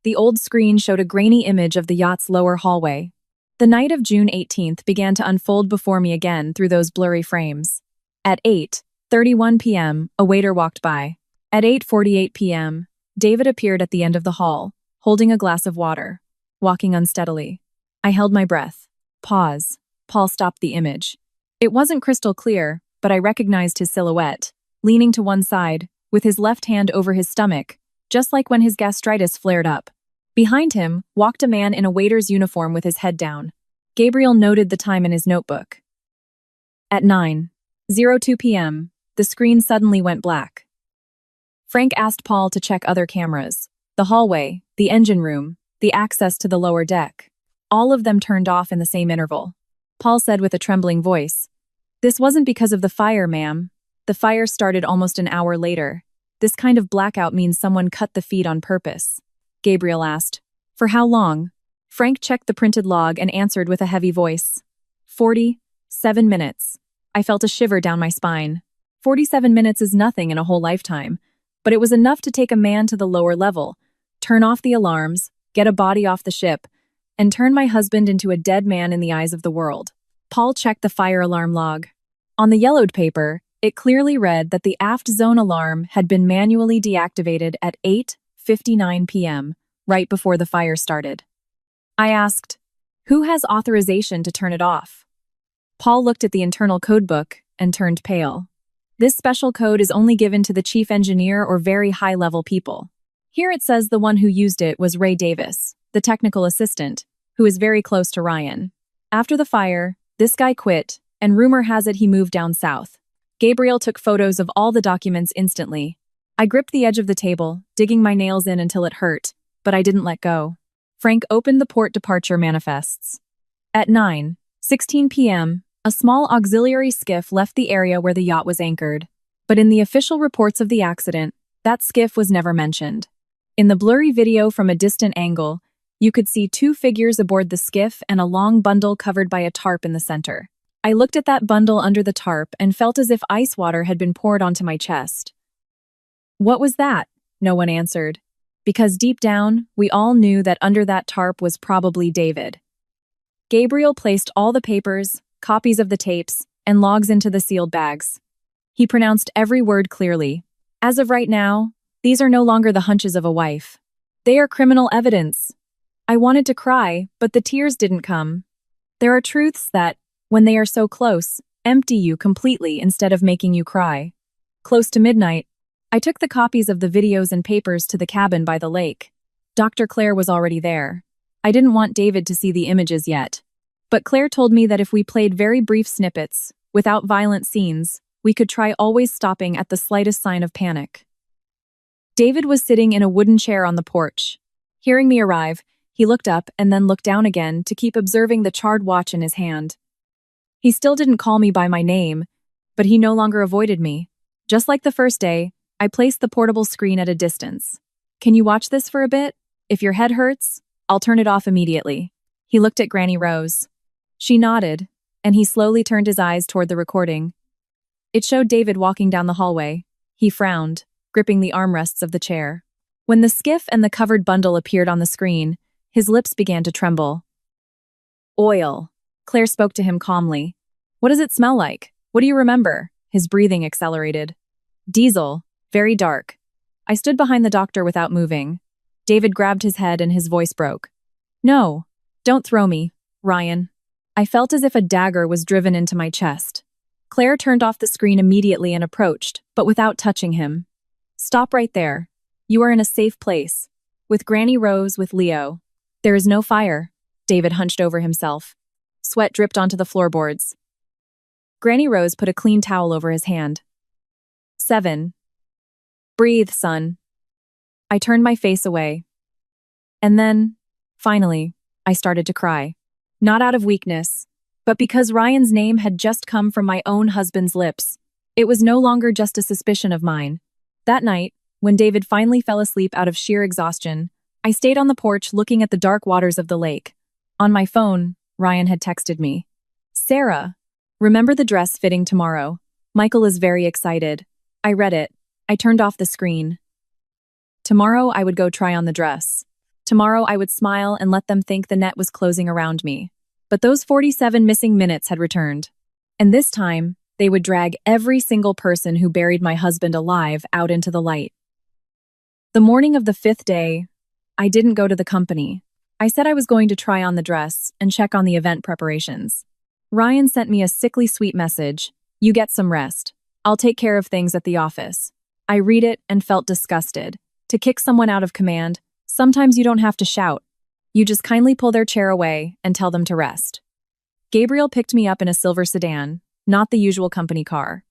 Speaker 1: The old screen showed a grainy image of the yacht's lower hallway. The night of June 18th began to unfold before me again through those blurry frames. At 8:31 p.m., a waiter walked by. At 8:48 p.m., David appeared at the end of the hall, holding a glass of water, walking unsteadily. I held my breath. Pause. Paul stopped the image. It wasn't crystal clear, but I recognized his silhouette, leaning to one side, with his left hand over his stomach, just like when his gastritis flared up. Behind him walked a man in a waiter's uniform with his head down. Gabriel noted the time in his notebook. At 9:02 p.m., the screen suddenly went black. Frank asked Paul to check other cameras. The hallway, the engine room, the access to the lower deck. All of them turned off in the same interval. Paul said with a trembling voice, "This wasn't because of the fire, ma'am. The fire started almost an hour later. This kind of blackout means someone cut the feed on purpose." Gabriel asked, "For how long?" Frank checked the printed log and answered with a heavy voice, 47 minutes. I felt a shiver down my spine. 47 minutes is nothing in a whole lifetime, but it was enough to take a man to the lower level, turn off the alarms, get a body off the ship, and turn my husband into a dead man in the eyes of the world. Paul checked the fire alarm log. On the yellowed paper, it clearly read that the aft zone alarm had been manually deactivated at 8:59 p.m., right before the fire started. I asked, "Who has authorization to turn it off?" Paul looked at the internal codebook and turned pale. This special code is only given to the chief engineer or very high-level people. Here it says the one who used it was Ray Davis, the technical assistant, who is very close to Ryan. After the fire, this guy quit, and rumor has it he moved down south. Gabriel took photos of all the documents instantly. I gripped the edge of the table, digging my nails in until it hurt, but I didn't let go. Frank opened the port departure manifests. At 16 p.m., a small auxiliary skiff left the area where the yacht was anchored. But in the official reports of the accident, that skiff was never mentioned. In the blurry video from a distant angle, you could see two figures aboard the skiff and a long bundle covered by a tarp in the center. I looked at that bundle under the tarp and felt as if ice water had been poured onto my chest. What was that? No one answered. Because deep down, we all knew that under that tarp was probably David. Gabriel placed all the papers, copies of the tapes, and logs into the sealed bags. He pronounced every word clearly. As of right now, these are no longer the hunches of a wife. They are criminal evidence. I wanted to cry, but the tears didn't come. There are truths that, when they are so close, empty you completely instead of making you cry. Close to midnight, I took the copies of the videos and papers to the cabin by the lake. Dr. Claire was already there. I didn't want David to see the images yet. But Claire told me that if we played very brief snippets, without violent scenes, we could try always stopping at the slightest sign of panic. David was sitting in a wooden chair on the porch. Hearing me arrive, he looked up and then looked down again to keep observing the charred watch in his hand. He still didn't call me by my name, but he no longer avoided me. Just like the first day, I placed the portable screen at a distance. Can you watch this for a bit? If your head hurts, I'll turn it off immediately. He looked at Granny Rose. She nodded, and he slowly turned his eyes toward the recording. It showed David walking down the hallway. He frowned, gripping the armrests of the chair. When the skiff and the covered bundle appeared on the screen, his lips began to tremble. Oil. Claire spoke to him calmly. What does it smell like? What do you remember? His breathing accelerated. Diesel. Very dark. I stood behind the doctor without moving. David grabbed his head and his voice broke. No. Don't throw me, Ryan. I felt as if a dagger was driven into my chest. Claire turned off the screen immediately and approached, but without touching him. Stop right there. You are in a safe place. With Granny Rose, with Leo. There is no fire. David hunched over himself. Sweat dripped onto the floorboards. Granny Rose put a clean towel over his hand. 7. Breathe, son. I turned my face away. And then, finally, I started to cry. Not out of weakness, but because Ryan's name had just come from my own husband's lips. It was no longer just a suspicion of mine. That night, when David finally fell asleep out of sheer exhaustion, I stayed on the porch looking at the dark waters of the lake. On my phone, Ryan had texted me. Sarah, remember the dress fitting tomorrow. Michael is very excited. I read it. I turned off the screen. Tomorrow I would go try on the dress. Tomorrow I would smile and let them think the net was closing around me. But those 47 missing minutes had returned. And this time, they would drag every single person who buried my husband alive out into the light. The morning of the 5th day, I didn't go to the company. I said I was going to try on the dress and check on the event preparations. Ryan sent me a sickly sweet message. You get some rest. I'll take care of things at the office. I read it and felt disgusted. To kick someone out of command, sometimes you don't have to shout. You just kindly pull their chair away and tell them to rest. Gabriel picked me up in a silver sedan, not the usual company car.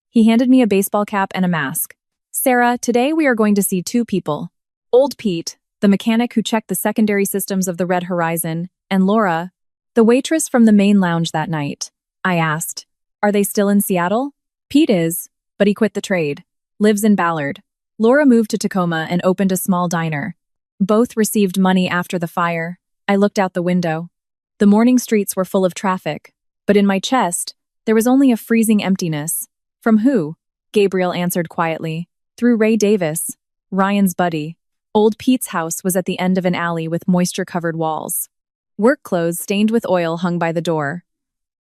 Speaker 1: He handed me a baseball cap and a mask. Sarah, today we are going to see 2 people. Old Pete, the mechanic who checked the secondary systems of the Red Horizon, and Laura, the waitress from the main lounge that night. I asked, are they still in Seattle? Pete is, but he quit the trade. Lives in Ballard. Laura moved to Tacoma and opened a small diner. Both received money after the fire. I looked out the window. The morning streets were full of traffic, but in my chest, there was only a freezing emptiness. From who? Gabriel answered quietly. Through Ray Davis, Ryan's buddy. Old Pete's house was at the end of an alley with moisture-covered walls. Work clothes stained with oil hung by the door.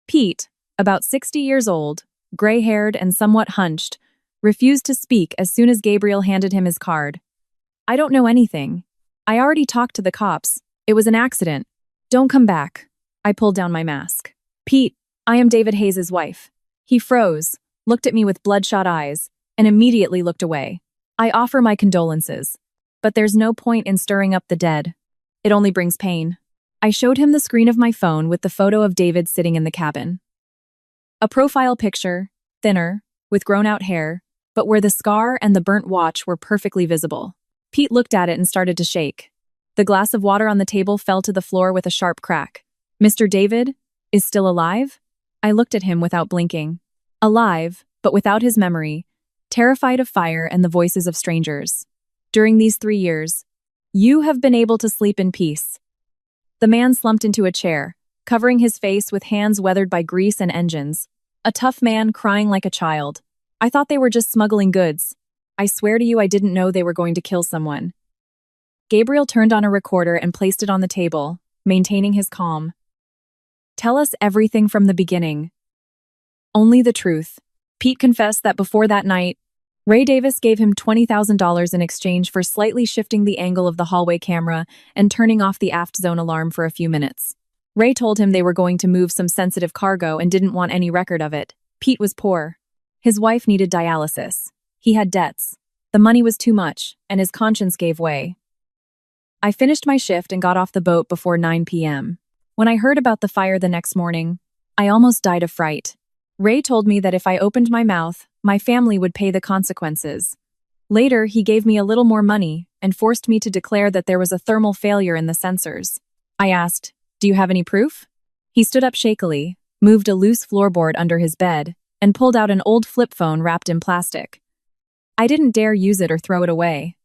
Speaker 1: Pete, about 60 years old, gray-haired and somewhat hunched, refused to speak as soon as Gabriel handed him his card. I don't know anything. I already talked to the cops. It was an accident. Don't come back. I pulled down my mask. Pete, I am David Hayes' wife. He froze, looked at me with bloodshot eyes, and immediately looked away. I offer my condolences. But there's no point in stirring up the dead. It only brings pain. I showed him the screen of my phone with the photo of David sitting in the cabin. A profile picture, thinner, with grown-out hair, but where the scar and the burnt watch were perfectly visible. Pete looked at it and started to shake. The glass of water on the table fell to the floor with a sharp crack. Mr. David, Is still alive? I looked at him without blinking. Alive, but without his memory, terrified of fire and the voices of strangers. During these 3 years, you have been able to sleep in peace. The man slumped into a chair, covering his face with hands weathered by grease and engines. A tough man crying like a child. I thought they were just smuggling goods. I swear to you I didn't know they were going to kill someone. Gabriel turned on a recorder and placed it on the table, maintaining his calm. Tell us everything from the beginning. Only the truth. Pete confessed that before that night, Ray Davis gave him $20,000 in exchange for slightly shifting the angle of the hallway camera and turning off the aft zone alarm for a few minutes. Ray told him they were going to move some sensitive cargo and didn't want any record of it. Pete was poor. His wife needed dialysis. He had debts. The money was too much, and his conscience gave way. I finished my shift and got off the boat before 9 p.m. When I heard about the fire the next morning, I almost died of fright. Ray told me that if I opened my mouth, my family would pay the consequences. Later, he gave me a little more money and forced me to declare that there was a thermal failure in the sensors. I asked, "Do you have any proof?" He stood up shakily, moved a loose floorboard under his bed, and pulled out an old flip phone wrapped in plastic. I didn't dare use it or throw it away.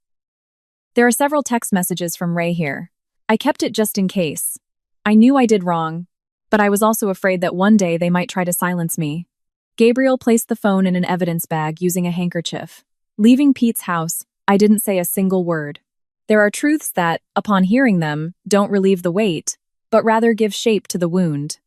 Speaker 1: There are several text messages from Ray here. I kept it just in case. I knew I did wrong, but I was also afraid that one day they might try to silence me. Gabriel placed the phone in an evidence bag using a handkerchief. Leaving Pete's house, I didn't say a single word. There are truths that, upon hearing them, don't relieve the weight, but rather give shape to the wound.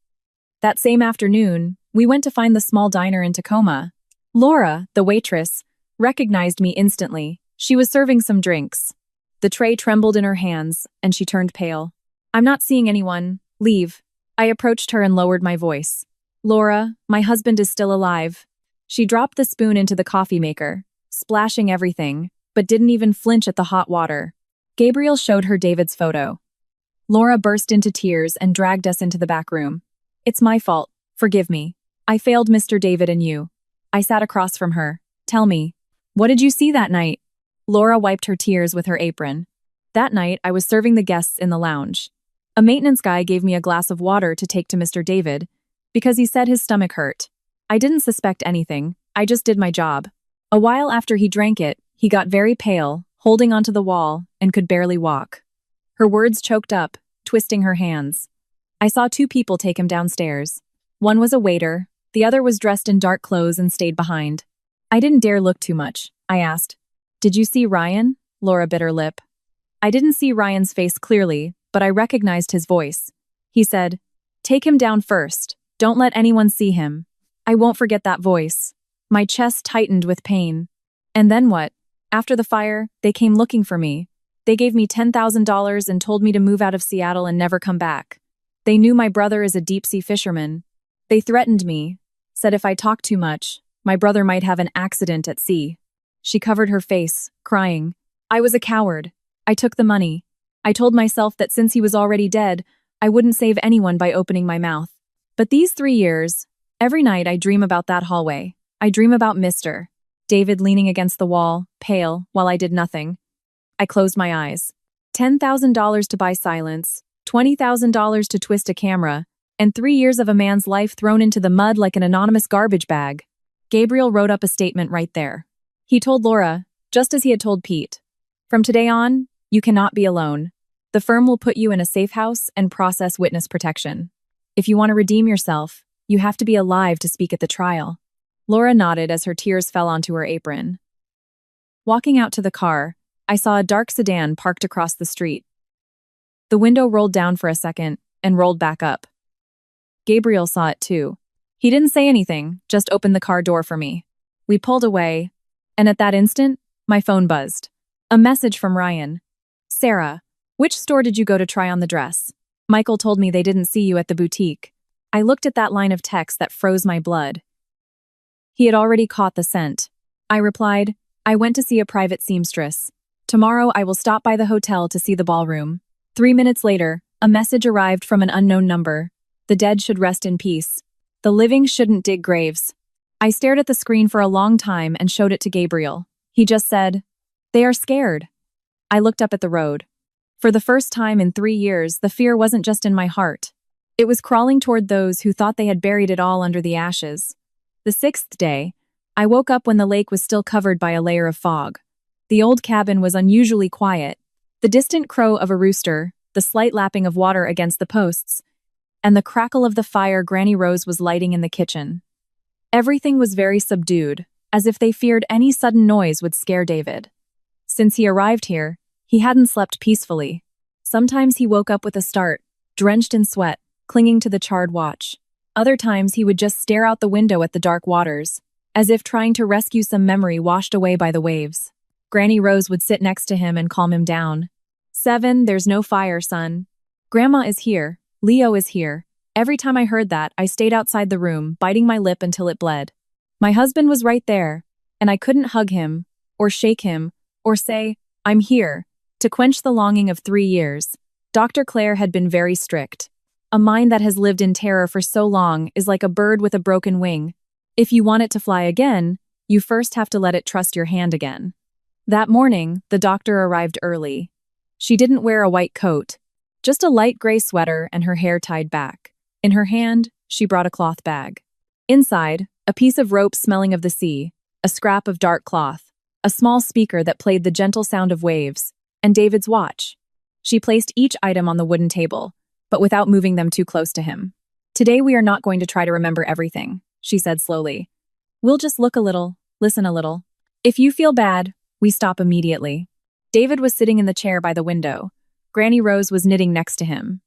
Speaker 1: That same afternoon, we went to find the small diner in Tacoma. Laura, the waitress, recognized me instantly. She was serving some drinks. The tray trembled in her hands, and she turned pale. "I'm not seeing anyone. Leave." I approached her and lowered my voice. "Laura, my husband is still alive." She dropped the spoon into the coffee maker, splashing everything, but didn't even flinch at the hot water. Gabriel showed her David's photo. Laura burst into tears and dragged us into the back room. "It's my fault. Forgive me. I failed Mr. David and you." I sat across from her. "Tell me, what did you see that night?" Laura wiped her tears with her apron. "That night, I was serving the guests in the lounge. A maintenance guy gave me a glass of water to take to Mr. David because he said his stomach hurt. I didn't suspect anything. I just did my job. A while after he drank it, he got very pale, holding onto the wall, and could barely walk." Her words choked up, twisting her hands. "I saw 2 people take him downstairs. One was a waiter, the other was dressed in dark clothes and stayed behind. I didn't dare look too much. I asked, 'Did you see Ryan?' Laura bit her lip. I didn't see Ryan's face clearly, but I recognized his voice. He said, 'Take him down first. Don't let anyone see him.' I won't forget that voice. My chest tightened with pain. And then what? After the fire, they came looking for me. They gave me $10,000 and told me to move out of Seattle and never come back. They knew my brother is a deep-sea fisherman. They threatened me, said if I talked too much, my brother might have an accident at sea." She covered her face, crying. "I was a coward. I took the money. I told myself that since he was already dead, I wouldn't save anyone by opening my mouth. But these 3 years, every night I dream about that hallway. I dream about Mr. David leaning against the wall, pale, while I did nothing. I closed my eyes. $10,000 to buy silence, $20,000 to twist a camera, and 3 years of a man's life thrown into the mud like an anonymous garbage bag." Gabriel wrote up a statement right there. He told Laura, just as he had told Pete, "From today on, you cannot be alone. The firm will put you in a safe house and process witness protection. If you want to redeem yourself, you have to be alive to speak at the trial." Laura nodded as her tears fell onto her apron. Walking out to the car, I saw a dark sedan parked across the street. The window rolled down for a second and rolled back up. Gabriel saw it too. He didn't say anything, just opened the car door for me. We pulled away, and at that instant, my phone buzzed. A message from Ryan. "Sarah, which store did you go to try on the dress? Michael told me they didn't see you at the boutique." I looked at that line of text that froze my blood. He had already caught the scent. I replied, "I went to see a private seamstress. Tomorrow I will stop by the hotel to see the ballroom." 3 minutes later, a message arrived from an unknown number. "The dead should rest in peace. The living shouldn't dig graves." I stared at the screen for a long time and showed it to Gabriel. He just said, "They are scared." I looked up at the road. For the first time in 3 years, the fear wasn't just in my heart. It was crawling toward those who thought they had buried it all under the ashes. The sixth day, I woke up when the lake was still covered by a layer of fog. The old cabin was unusually quiet. The distant crow of a rooster, the slight lapping of water against the posts, and the crackle of the fire Granny Rose was lighting in the kitchen. Everything was very subdued, as if they feared any sudden noise would scare David. Since he arrived here, he hadn't slept peacefully. Sometimes he woke up with a start, drenched in sweat, clinging to the charred watch. Other times he would just stare out the window at the dark waters, as if trying to rescue some memory washed away by the waves. Granny Rose would sit next to him and calm him down. "7, there's no fire, son. Grandma is here. Leo is here." Every time I heard that, I stayed outside the room, biting my lip until it bled. My husband was right there, and I couldn't hug him, or shake him, or say, "I'm here," to quench the longing of 3 years. Dr. Claire had been very strict. A mind that has lived in terror for so long is like a bird with a broken wing. If you want it to fly again, you first have to let it trust your hand again. That morning, the doctor arrived early. She didn't wear a white coat, just a light gray sweater and her hair tied back. In her hand, she brought a cloth bag. Inside, a piece of rope smelling of the sea, a scrap of dark cloth, a small speaker that played the gentle sound of waves, and David's watch. She placed each item on the wooden table, but without moving them too close to him. "Today we are not going to try to remember everything," she said slowly. "We'll just look a little, listen a little. If you feel bad, we stop immediately." David was sitting in the chair by the window. Granny Rose was knitting next to him.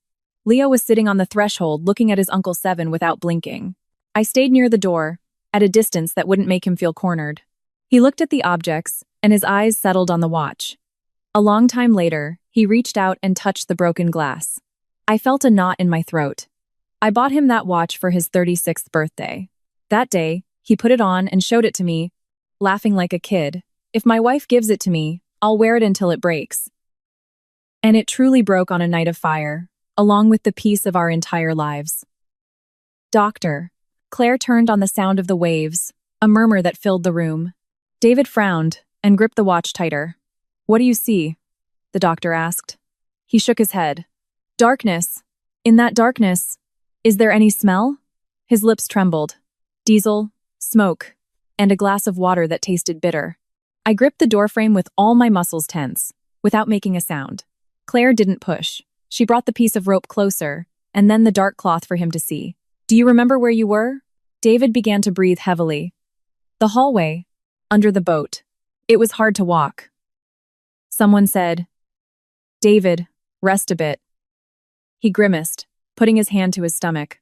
Speaker 1: Leo was sitting on the threshold looking at his Uncle 7 without blinking. I stayed near the door, at a distance that wouldn't make him feel cornered. He looked at the objects, and his eyes settled on the watch. A long time later, he reached out and touched the broken glass. I felt a knot in my throat. I bought him that watch for his 36th birthday. That day, he put it on and showed it to me, laughing like a kid. "If my wife gives it to me, I'll wear it until it breaks." And it truly broke on a night of fire, along with the peace of our entire lives. "Doctor." Claire turned on the sound of the waves, a murmur that filled the room. David frowned and gripped the watch tighter. "What do you see?" the doctor asked. He shook his head. "Darkness. In that darkness, is there any smell?" His lips trembled. "Diesel, smoke, and a glass of water that tasted bitter." I gripped the doorframe with all my muscles tense, without making a sound. Claire didn't push. She brought the piece of rope closer, and then the dark cloth for him to see. "Do you remember where you were?" David began to breathe heavily. "The hallway, under the boat. It was hard to walk." Someone said, "David, rest a bit." He grimaced, putting his hand to his stomach.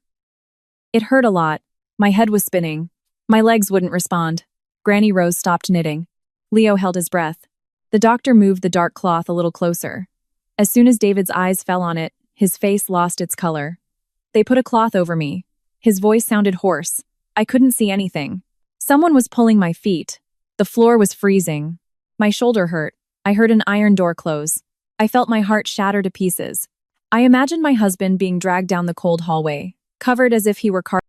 Speaker 1: It hurt a lot. My head was spinning. My legs wouldn't respond. Granny Rose stopped knitting. Leo held his breath. The doctor moved the dark cloth a little closer. As soon as David's eyes fell on it, his face lost its color. "They put a cloth over me." His voice sounded hoarse. I couldn't see anything. Someone was pulling my feet. The floor was freezing. My shoulder hurt. I heard an iron door close. I felt my heart shatter to pieces. I imagined my husband being dragged down the cold hallway, covered as if he were carved